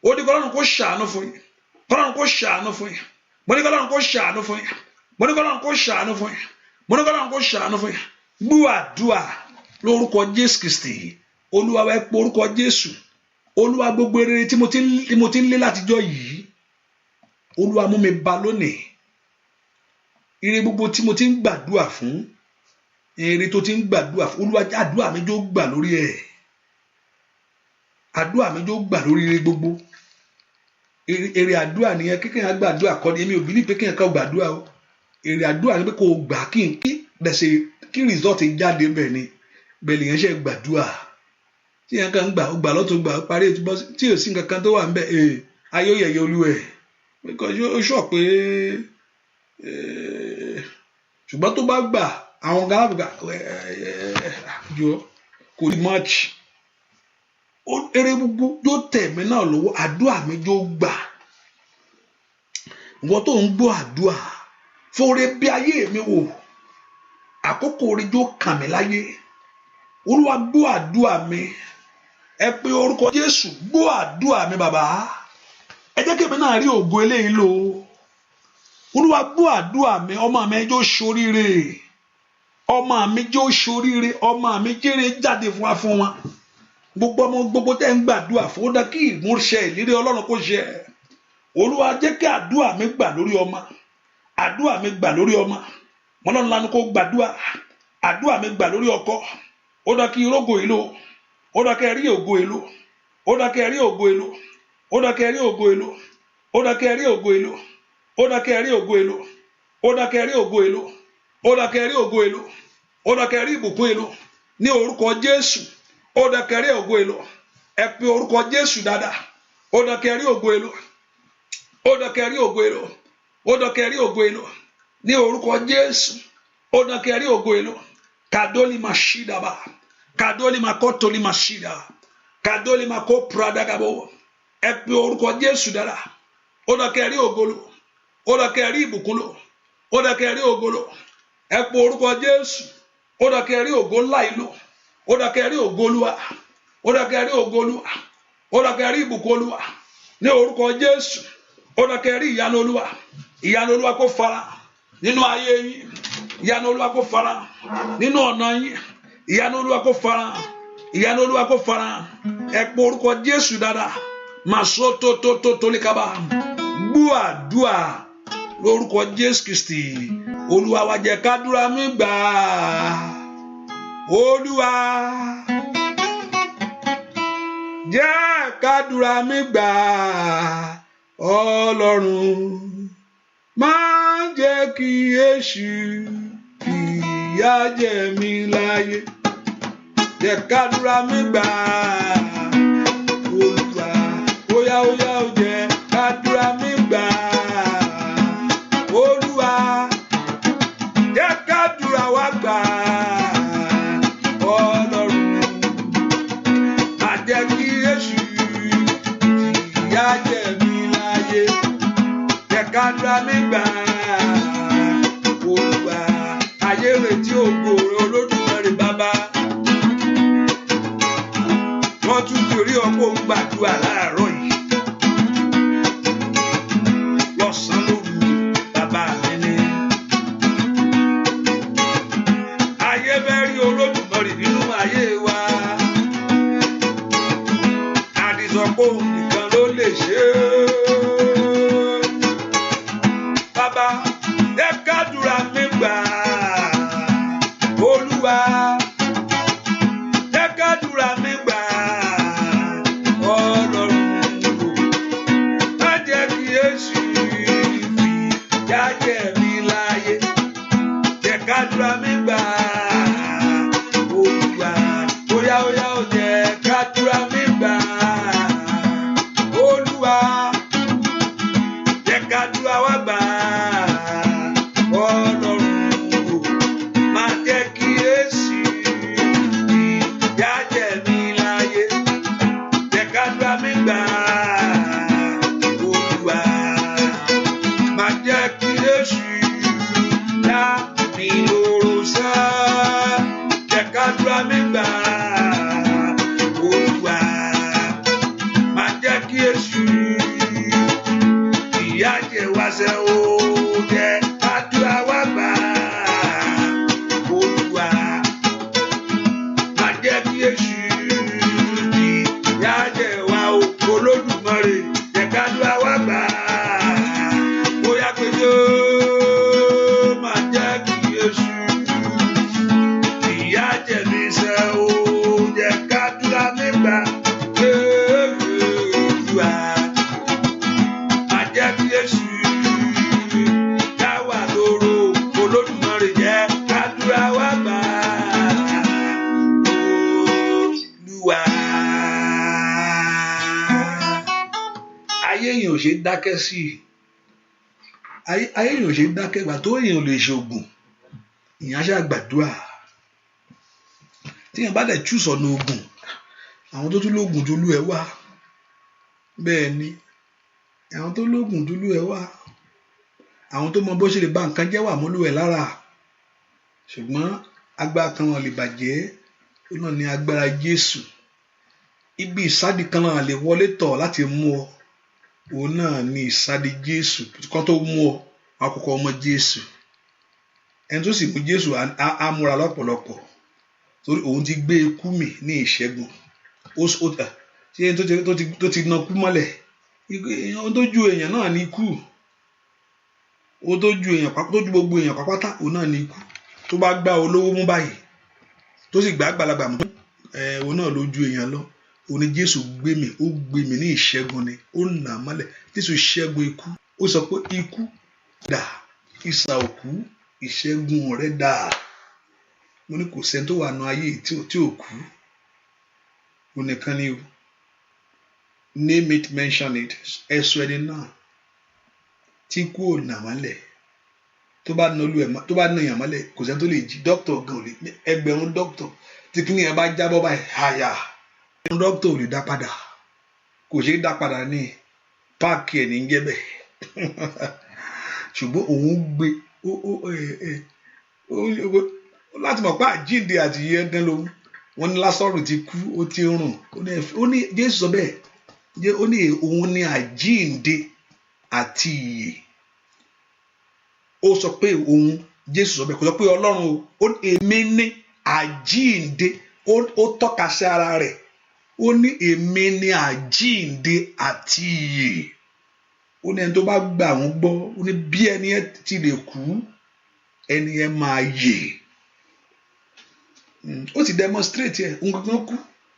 Ó ní kọ́lọ́run kó ṣàánú fún yín. Kọ́lọ́run kó ṣàánú fún yín. Mo ní kọ́lọ́run kó ṣàánú fún yín. Mo ní kọ́lọ́run kó ṣàánú fún yín. Mo ní kọ́lọ́run kó ṣàánú fún yín. Gbọ́ àdúrà lórúkọ Jésù Kristi. Olúwa wá pé orúkọ Jésù. Olúwa gbogbo rere tí mo ti ń lé látijọ́ yìí. Olúwa mú mi bá lónìí. Ire gbogbo tí mo ti ń gbàdúrà fún. Ire tó ti ń gbàdúrà fún. Olúwa àdúrà mi jó gbà lórí ẹ̀. Àdúrà mi jó gbà lórí ire gbogbo. Èrè àdúrà nìyẹn kékeré gbàdúrà kọ́ ni èmi ò bìlí pé kéèyàn kan gbàdúrà o. Èrè àdúrà ni pé kò gbà kí result jáde bẹ́ẹ̀ ni bẹ́ẹ̀ lèyàn ṣe gbàdúrà. Tí yẹn kan gbà lọ́tún gbà parí ètò tí ò sí nǹkan kan tó wà ń bẹ ayé òyẹ̀yẹ olúwẹ̀ ó sọ pé ṣùgbọ́n tó bá gbà àwọn gàlábùgà jọ kò rí much. Eré gbogbo yóò tẹ̀ mí náà lọ́wọ́ àdúrà mi yóò gbà. Ìwọ́n tó ń gbọ́ àdúrà fóore bí ayé mi wò àkókò orí yóò kàn mí láyé. Olúwa gbọ́ àdúrà mi. Ẹ pé orúkọ Jésù gbọ́ àdúrà mi bàbá. Ẹ jẹ́ kí èmi náà rí ògo eléyìí lò. Olúwa gbọ́ àdúrà mi. Ọmọ mi yóò ṣoríire. Ọmọ mi yóò ṣoríire. Ọmọ mi jèrè jáde fún wa. Gbogbo tẹ́ ń gbàdúrà fún ó dá kí ìmúṣẹ ìlérí Ọlọ́run kó ṣẹ. Olúwa jẹ́ kí àdúrà mi gbà lórí ọmọ. Àdúrà mi gbà lórí ọmọ. Ọlọ́run lanu kó gbàdúrà. Àdúrà mi gbà lórí ọkọ. Ó dá kí irógo ìlò. Ó dá kí ẹ rí ògo ìlò. Ó dá kí ẹ rí ògo ìlò. Ó dá kí ẹ rí ògo ìlò. Ó dá kí ẹ rí ògo ìlò. Ó dá kí ẹ rí ògo ìlò. Ó dá kí ẹ rí ògo ìlò. Ó dá kí ẹ rí ògo ìlò. Ó dá kí ẹ rí ìbùkún ìlò. Ní orúkọ Jésù. Ó dá kí ẹ rí ògo ìlò. Ẹ pe orúkọ Jésù dáadáa. Ó dá kí ẹ rí ògo ìlò. Ó dá kí ẹ rí ògo ìlò. Ó dá kí ẹ rí ògo ìlò. Ní orúkọ Jésù. Ó dá kí ẹ rí ògo ìlò. Kadoli mashidaba. Kadoli makotoli mashida. Kadoli mako pradagabo. Ẹ pe orúkọ Jésù dáadáa. Ó dá kí ẹ rí ògo lò. Ó dá kí ẹ rí ìbùkún lò. Ó dá kí ẹ rí ògo lò. Ẹ pe orúkọ Jésù. Ó dá kí ẹ rí ògo ńlá ìlò. Ó dá kí ẹ rí ògo Olúwa. Ó dá kí ẹ rí ògo Olúwa. Ó dá kí ẹ rí ìbùkún Olúwa. Ní orúkọ Jésù. Ó dá kí ẹ rí ìyanu Olúwa. Ìyanu Olúwa kó fara nínú ayé yín. Ìyanu Olúwa kó fara nínú ọ̀nà yín. Ìyanu Olúwa kó fara. Ìyanu Olúwa kó fara ẹ pé orúkọ Jésù dáadáa màsó tó lékaba gbọ́ àdúà lórúkọ Jésù Kristi. Olúwa wá jẹ́ kádúrà mi gbà, Olúwa jẹ́ kádúrà mi gbà, Ọlọ́run má jẹ́ kí èṣù fìyà jẹ mí láyé, jẹ́ kádúrà mi gbà, Olúwa óyá ó jẹ́ kádúrà mi gbà, Olúwa jẹ́ kádúrà wa gbà, Ọlọ́run má jẹ́ kí èṣù fìyà jẹ mí láyé, jẹ́ kádúrà mi gbà, Olúwa ayé retí ògo Olódùmarè bàbá. Wọ́n tún torí ọkọ̀ ń gbàdúrà láàárọ̀ yìí lọ́sàn-án lóru bàbá mi ni. Ayé fẹ́ rí Olódùmarè nínú ayé wa. Àdìsọ́pọ̀ òun nìkan ló lè ṣe é. Bàbá jẹ́ kádúrà mi gbà, Olúwa jẹ́ kádúrà mi gbà, Ọlọ́run má jẹ́ kí èṣù fìyà jẹ mí láyé, jẹ́ kádúrà mi gbà, Olúwa óyá ó jẹ́ kádúrà mi gbà, Olúwa jẹ́ kádúrà wa gbà, Ọlọ́run má jẹ́ kí èṣù fìyà jẹ mí láyé, jẹ́ kádúrà mi gbà, Olúwa má jẹ́ kí èṣù dá mi lóró sá, jẹ́ kádúrà mi gbà, Olúwa má jẹ́ kí èṣù fìyà jẹ wá sẹ́ o, jẹ́ kádúrà wa gbà, Olúwa má jẹ́ kí èṣù fìyà jẹ wá o, Olódùmarè jẹ́ kádúrà wa gbà, bóyá pé yóò má jẹ́ kí èṣù fìyà jẹ mí sẹ́ o, jẹ́ kádúrà mi gbà, Olúwa má jẹ́ kí èṣù dá wa lóró, Olódùmarè jẹ́ kádúrà wa gbà, Olúwa. Ayé èèyàn ò ṣe dákẹ́ sí i, ayé èèyàn ò ṣe dákẹ́ gbà tó èèyàn lè ṣoògùn, ìyẹn á ṣáà gbàdúrà. Tíyẹn bá dẹ̀ chúùsì ọ̀nà ògùn, àwọn tó tún lóògùn tó lú ẹ wá, bẹ́ẹ̀ ni àwọn tó lóògùn tó lú ẹ wá, àwọn tó mọ bó ṣe lè ba nǹkan jẹ́ wà mọ́lú ẹ lára, ṣùgbọ́n agbára kan wọn lè bàjẹ́, ó náà ní agbára Jésù. Ibi ìsádi kan náà lè wọlé tọ̀ láti mú ọ, òun náà ní ìsádi Jésù. Kan tó mú ọ àkọ́kọ́ ọmọ Jésù, ẹni tó sì mú Jésù á múra lọ́pọ̀lọpọ̀, torí òun ti gbé ikú mì ní ìṣẹ́gun. Tí ẹni tó ti na kú mọ́lẹ̀, ohun tó ju èèyàn náà ní ikú, ohun tó ju gbogbo èèyàn pápátá òun náà ní ikú. Tó bá gbá olówó mú báyìí tó sì gbá àgbàlagbà mú, òun náà ló ju èèyàn lọ. Òun ni Jésù gbé mi ní ìṣẹ́gun ni, ó nà mọ́lẹ̀. Jésù ṣẹ́gun ikú, ó sọ pé ikú dà, ìsà òkú, ìṣẹ́gun rẹ̀ dà. Mo ní kò sẹ́ni tó wà nù ayé tí ò kú, òun nìkan ni o. Name it, mention it, ẹ sọ ẹni náà tí kú ò nà mọ́lẹ̀. Tó bá nà èèyàn mọ́lẹ̀ kò sẹ́ni tó lè jí. Dókítà gan ò lè, ẹgbẹ̀rún dókítà tí kíní ẹ bá jábọ́ báyìí àyà, ẹgbẹ̀rún dókítà ò lè dá padà, kò ṣeé dá padà ní páàkì ẹ̀ ní jẹ́ bẹ́ẹ̀. Ṣùgbọ́n òun gbé láti mọ̀ pé àjíǹde àti ìyè dán lóhun. Wọ́n ní Lásárù ti kú, ó ti rùn, ó ní Jésù sọ bẹ́ẹ̀, ó ní òun ní àjíǹde àti ìyè. Ó sọ pé òun, Jésù sọ bẹ́ẹ̀, kò sọ pé Ọlọ́run o, èmi ní àjíǹde. Ó tọ́ka sí ara rẹ̀, ó ní èmi ni àjíǹde àti ìyè. Ó ní ẹni tó bá gbà wọ́n gbọ́, ó ní bí ẹni yẹn ti lè kú, ẹni yẹn máa yè. Ó ti demonstrate ẹ̀, òun kankan kú,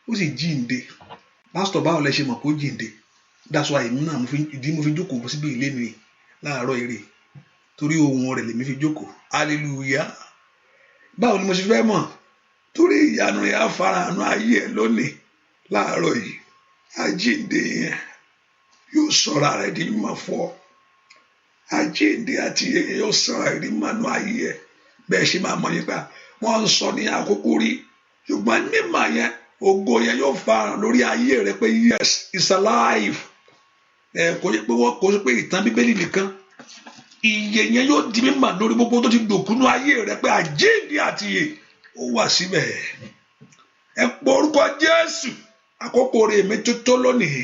ó sì jíǹde. Pásítọ̀ báwo lẹ ṣe mọ̀ pé ó jíǹde? That's why èmi náà mo fi jókòó síbi ilé mi láàárọ̀ eré, torí ohun rẹ̀ lèmi fi jókòó. Hallelujah. Báwo ni mo ṣe fẹ́ mọ̀? Torí ìyanu yẹn á farahàn ayé ẹ lónìí láàárọ̀ yìí. Àjíǹde yẹn yóò sọ̀rọ̀ ara ẹ̀ di mímọ̀ fún ọ. Àjíǹde àti ìyè yóò sọ̀rọ̀ ẹ̀ di mímọ̀ ayé ẹ. Bẹ́ẹ̀ ṣe máa mọ̀ nípa wọ́n ń sọ ní àkókò rí, ṣùgbọ́n mímọ̀ yẹn, ògo yẹn yóò farahàn lórí ayé rẹ pé yes, it's alive. Kò yẹ pé wọ́n kò sí pé ìtàn Bíbélì nìkan. Ìyè yẹn yóò di mímọ̀ lórí gbogbo tó ti dòkúnú ayé rẹ pé àjíǹde àti ìyè ó wà síbẹ̀. Ẹ pọ orúkọ Jésù, àkókò rẹ̀ mi tó tó lónìí.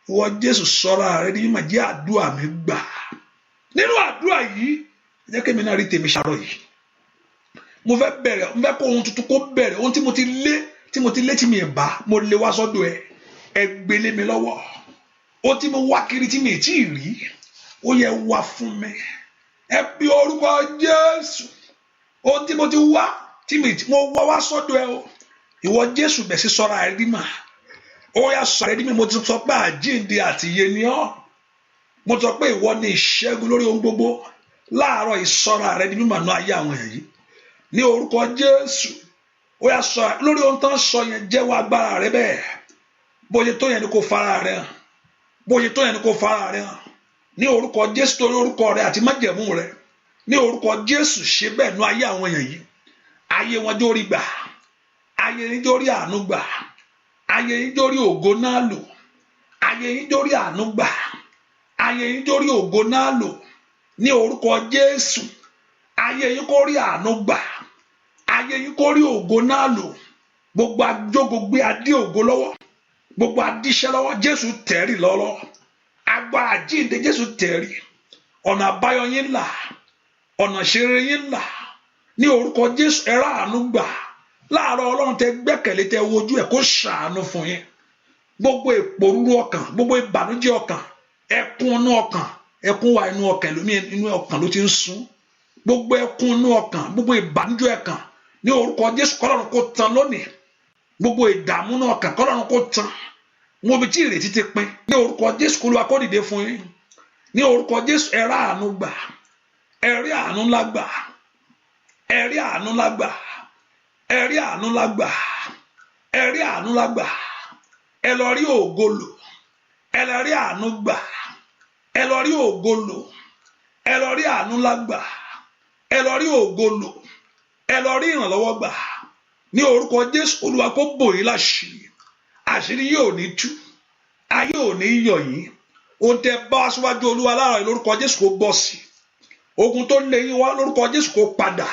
Ìwọ Jésù sọ̀rọ̀ rẹ ní mímọ̀, jẹ́ àdúrà mi gbà. Nínú àdúrà yìí, jẹ́ kí èmi náà rí tèmi ṣàrọ̀ yìí. Mo fẹ́ bẹ̀rẹ̀, mo fẹ́ kó ohun tuntun kó bẹ̀rẹ̀, ohun tí mo ti lé tí mi bá, mo lè wá sọ́dọ̀ ẹ. Ẹ gbélé mi lọ́wọ́. Ohun tí mo wá kiri tí mi ì tí ì rí, ó yẹ wá fún mi. Ẹ pe orúkọ Jésù. Ohun tí mo ti wá mo wá sọ́dọ̀ ẹ o. Ìwọ Jésù bẹ̀ sí sọ́ra ẹ rí mà. Ó yá sọ̀rọ̀ ẹ rí mi. Mo ti sọ pé àjíǹde àti ìyè ni ọ́. Mo sọ pé ìwọ ni ìṣẹ́gun lórí ohun gbogbo. Láàárọ̀ ìsọ̀ra rẹ di mímọ̀ nú ayé àwọn èèyàn yìí. Ní orúkọ Jésù, ó yá sọ lórí ohun tán sọ yẹn, jẹ́wọ́ agbára rẹ bẹ́ẹ̀. Bóyá tó yẹn ni kò fara rẹ hàn. Bóyá tó yẹn ni kò fara rẹ hàn. Ní orúkọ Jésù, torí orúkọ rẹ àti májẹ̀mú rẹ. Ní orúkọ Jésù, ṣe bẹ́ẹ̀ nú ayé àwọn èèyàn yìí. Ayé wọn jórí gbà. Ayé yín jórí àánú gbà. Ayé yín jórí ògo náà lò. Ayé yín jórí àánú gbà. Ayé yín jórí ògo náà lò. Ní orúkọ Jésù, ayé yín kó rí àánú gbà. Ayé yín kó rí ògo náà lò. Gbogbo ajógo gbé adé ògo lọ́wọ́. Gbogbo adíṣẹ́ lọ́wọ́, Jésù tẹ̀rí lọ́wọ́. Agbára àjíǹde, Jésù tẹ̀rí. Ọ̀nà àbáyọ yín là. Ọ̀nà ìṣeré yín là. Ní orúkọ Jésù, ẹ rá àánú gbà. Láàárọ̀ Ọlọ́run tẹ gbẹ́kẹ̀lé, tẹ wojú ẹ̀ kó ṣàánú fún yín. Gbogbo ìpòrúurú ọkàn, gbogbo ìbànújẹ́ ọkàn, ẹkún inú ọkàn, ẹkún wà inú ọkàn lómi, inú ọkàn ló ti ń sún. Gbogbo ẹkún inú ọkàn, gbogbo ìbànújẹ́ ọkàn, ní orúkọ Jésù kọ́lọ́run kó tán lónìí. Gbogbo ìdààmú inú ọkàn kọ́lọ́run kó tán. Mo bi tí ìrètí ti pin, ní orúkọ Jésù kó Olúwa kó dìde fún yín. Ní orúkọ Jésù, ẹ rá àánú gbà. Ẹ rí àánú ńlá gbà. Ẹ rí àánú ńlá gbà. Ẹ rí àánú ńlá gbà. Ẹ rí àánú ńlá gbà. Ẹ lọ rí ògo lò. Ẹ lọ rí àánú gbà. Ẹ lọ rí ògo lò. Ẹ lọ rí àánú ńlá gbà. Ẹ lọ rí ògo lò. Ẹ lọ rí ìrànlọ́wọ́ gbà. Ní orúkọ Jésù, Olúwa kó bò yín láṣìírí. Àṣírí yóò ní tú. Ayé ò ní yọ̀ yín. Ohun tẹ bá wá síwájú Olúwa láàárọ̀ yìí, lórúkọ Jésù kó bọ́ sí. Ogun tó lé yín wá, lórúkọ Jésù kó padà.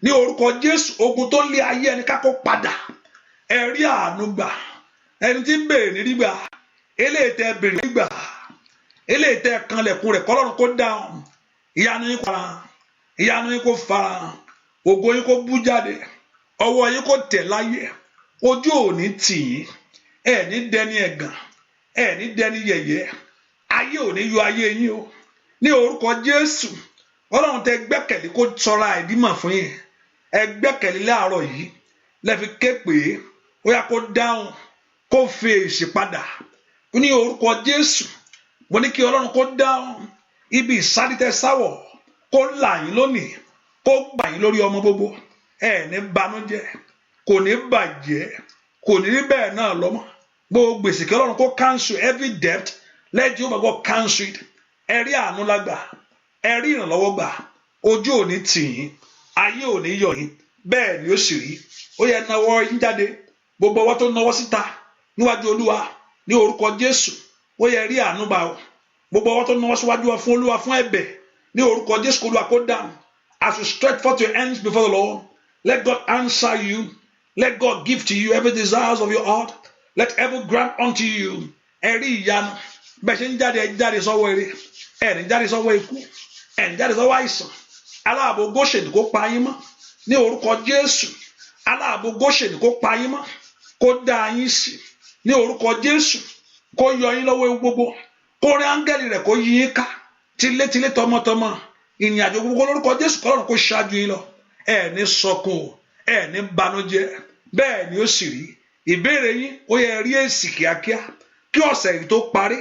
Ní orúkọ Jésù, ogun tó lé ayé ẹni ká kó padà. Ẹ rí àánú gbà. Ẹni tí ń béèrè ní rígbà. Eléyìí tẹ béèrè nígbà. Eléyìí tẹ kanlẹ̀kùn rẹ̀ kọ́lọ́run kó dáhùn. Ìyanu yín kó fara. Ìyanu yín kó fara. Ògo yín kó bú jáde. Ọwọ́ yín kó tẹ̀ láyé. Ojú ò ní tì yín. Ẹ ní dẹni ẹ̀gàn. Ẹ ní dẹni yẹ̀yẹ́. Ayé ò ní yọ ayé yín o. Ní orúkọ Jésù, Ọlọ́run tẹ gbẹ́kẹ̀lé kó sọra ìdímọ̀ fún yín. Ẹ gbẹ́kẹ̀lé láàárọ̀ yìí. Lẹ́fi ké pé ó yá kó dáhùn, kó fi èsì padà. Ní orúkọ Jésù, mo ní kí Ọlọ́run kó dáhùn. Ibi ìsádìtẹ sáwọ̀ kó là yín lónìí. Kó gbà yín lórí ọmọ gbogbo. Ẹ ní banújẹ́. Kò ní bàjẹ́. Kò ní rí bẹ́ẹ̀ náà lọ́mọ. Gbogbo gbèsè kí Ọlọ́run kó cancel every debt. Let Jehovah God cancel it. Ẹ rí àánú lágbà. Ẹ rí ìrànlọ́wọ́ gbà. Ojú ò ní tì yín. Ayé ò ní yọ̀ yín. Bẹ́ẹ̀ ni ó sì rí. Ó yẹ nawọ́ yín jáde. Gbogbo ọwọ́ tó nawọ́ síta níwájú Olúwa ní orúkọ Jésù. Ó yẹ rí àánú gbà o. Gbogbo ọwọ́ tó nawọ́ síwájú wa fún Olúwa fún ẹ̀bẹ̀ ní orúkọ Jésù kó Olúwa kó dáhùn. As you stretch forth your hands before the Lord, let God answer you. Let God give to you every desires of your heart. Let heaven grant unto you. Ẹ rí ìyanu. Bẹ́ẹ̀ ṣe ń jáde, ẹ jáde sọ́wọ́ eré. Ẹ ní jáde sọ́wọ́ ikú. Ẹ ní jáde sọ́wọ́ àìsàn. Aláàbò Góṣènì kó pa yín mọ́. Ní orúkọ Jésù. Aláàbò Góṣènì kó pa yín mọ́. Kó dá yín sí. ní orúkọ Jésù kó yọ yín lọ́wọ́ ewu gbogbo, kó rí áńgẹ́lì rẹ̀ kó yí yín ká tilétilé tọmọtọmọ, ìrìn àjò gbogbo lórúkọ Jésù kọ́lọ́run kó ṣáájú yín lọ. Ẹ ní sọkún o, ẹ ní banújẹ́, bẹ́ẹ̀ ni ó sì rí. Ìbéèrè yín ó yẹ rí èsì kíákíá kí ọ̀sẹ̀ yìí tó parí,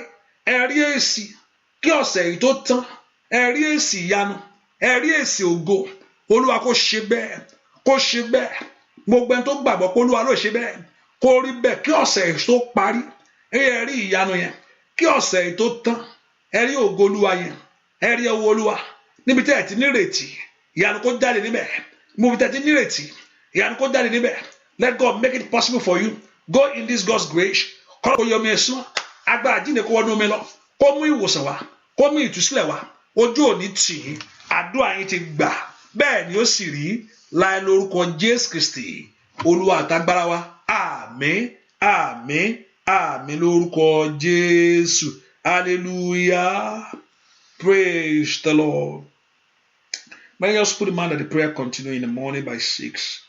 ẹ rí èsì kí ọ̀sẹ̀ yìí tó tán, ẹ rí èsì ìyanu, ẹ rí èsì ògo. Olúwa kó ṣe bẹ́ẹ̀, kó ṣe bẹ́ẹ̀. Gbogbo ẹni tó gbàgbọ́ pé Olúwa ló ṣe bẹ́ẹ̀ kó rí bẹ́ẹ̀ kí ọ̀sẹ̀ yìí tó parí, ẹ rí ìyanu yẹn kí ọ̀sẹ̀ yìí tó tán, ẹ rí ògo Olúwa yẹn, ẹ rí ọwọ́ Olúwa níbi tí ẹ ti nírètí, ìyanu kó jáde níbẹ̀. Níbi tí ẹ ti nírètí, ìyanu kó jáde níbẹ̀. Let God make it possible for you. Go in this God's grace. Kọ́lọ́ kó yọ omi ẹ̀sùn, agbára jíǹde kó wọnú omi lọ, kó mú ìwòsàn wá, kó mú ìtúsílẹ̀ wá. Ojú òní tì yín, àdúrà yín ti gbà, bẹ́ẹ̀ ni ó sì rí láì lórúkọ Jésù Kristi Olúwa àtàgbára wa. Àmín, àmín, àmín lórúkọ Jésù. Hallelujah. Praise the Lord. May I just put in mind that the prayer continue in the morning by 6.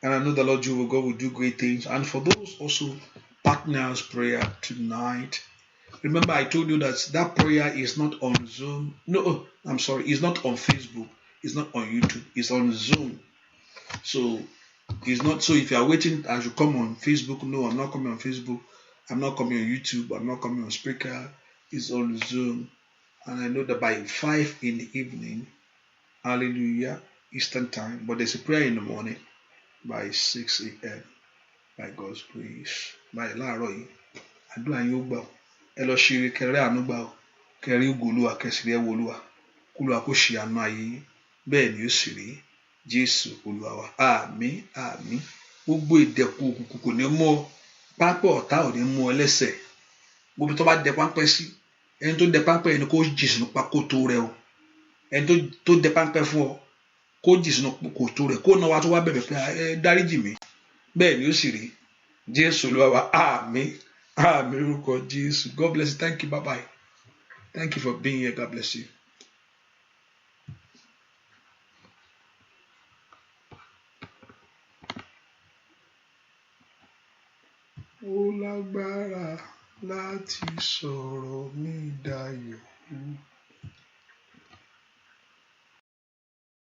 And I know the Lord Jehovah God will do great things. And for those also partners prayer tonight, remember I told you that prayer is not on Zoom. No, I'm sorry. It's not on Facebook. It's not on YouTube. It's on Zoom. So it's not. So if you are waiting, I should come on Facebook. No, I'm not coming on Facebook. I'm not coming on YouTube. I'm not coming on Spreaker. It's on Zoom. And I know that by 5 in the evening, hallelujah, Eastern time. But there's a prayer in the morning by 6 a.m. by God's grace. By láàárọ̀ yìí, àdúrà yín ó gbà ó. Ẹ lọ ṣe kẹrẹ àánú gbà ó. Kẹrí ògo Olúwa, kẹsìrì ẹwọ Olúwa. K'Olúwa kó ṣe àánú ayé yín. Bẹ́ẹ̀ ni ó sì rí. Jésù Olúwa wa. Àmín, àmín. Gbogbo ìdẹ̀kùn òkùnkùn kò ní mú ọ. Pápẹ́ ọ̀tá ò ní mú ọ lẹ́sẹ̀. Gbogbo tó bá dẹ páńpẹ́ sí, ẹni tó dẹ páńpẹ́ ẹni kó jì sínú kòtò rẹ̀ o. Ẹni tó dẹ páńpẹ́ fún ọ kó jì sínú kòtò rẹ̀, kó náà wá tó wá bẹ̀bẹ̀ pé ẹ dáríjì mí. Bẹ́ẹ̀ ni ó sì rí. Jésù Olúwa wa. Àmín, àmín lórúkọ Jésù. God bless you. Thank you. Bye bye. Thank you for being here. God bless you. Ó lágbára láti sọ̀rọ̀ mi dayọ̀.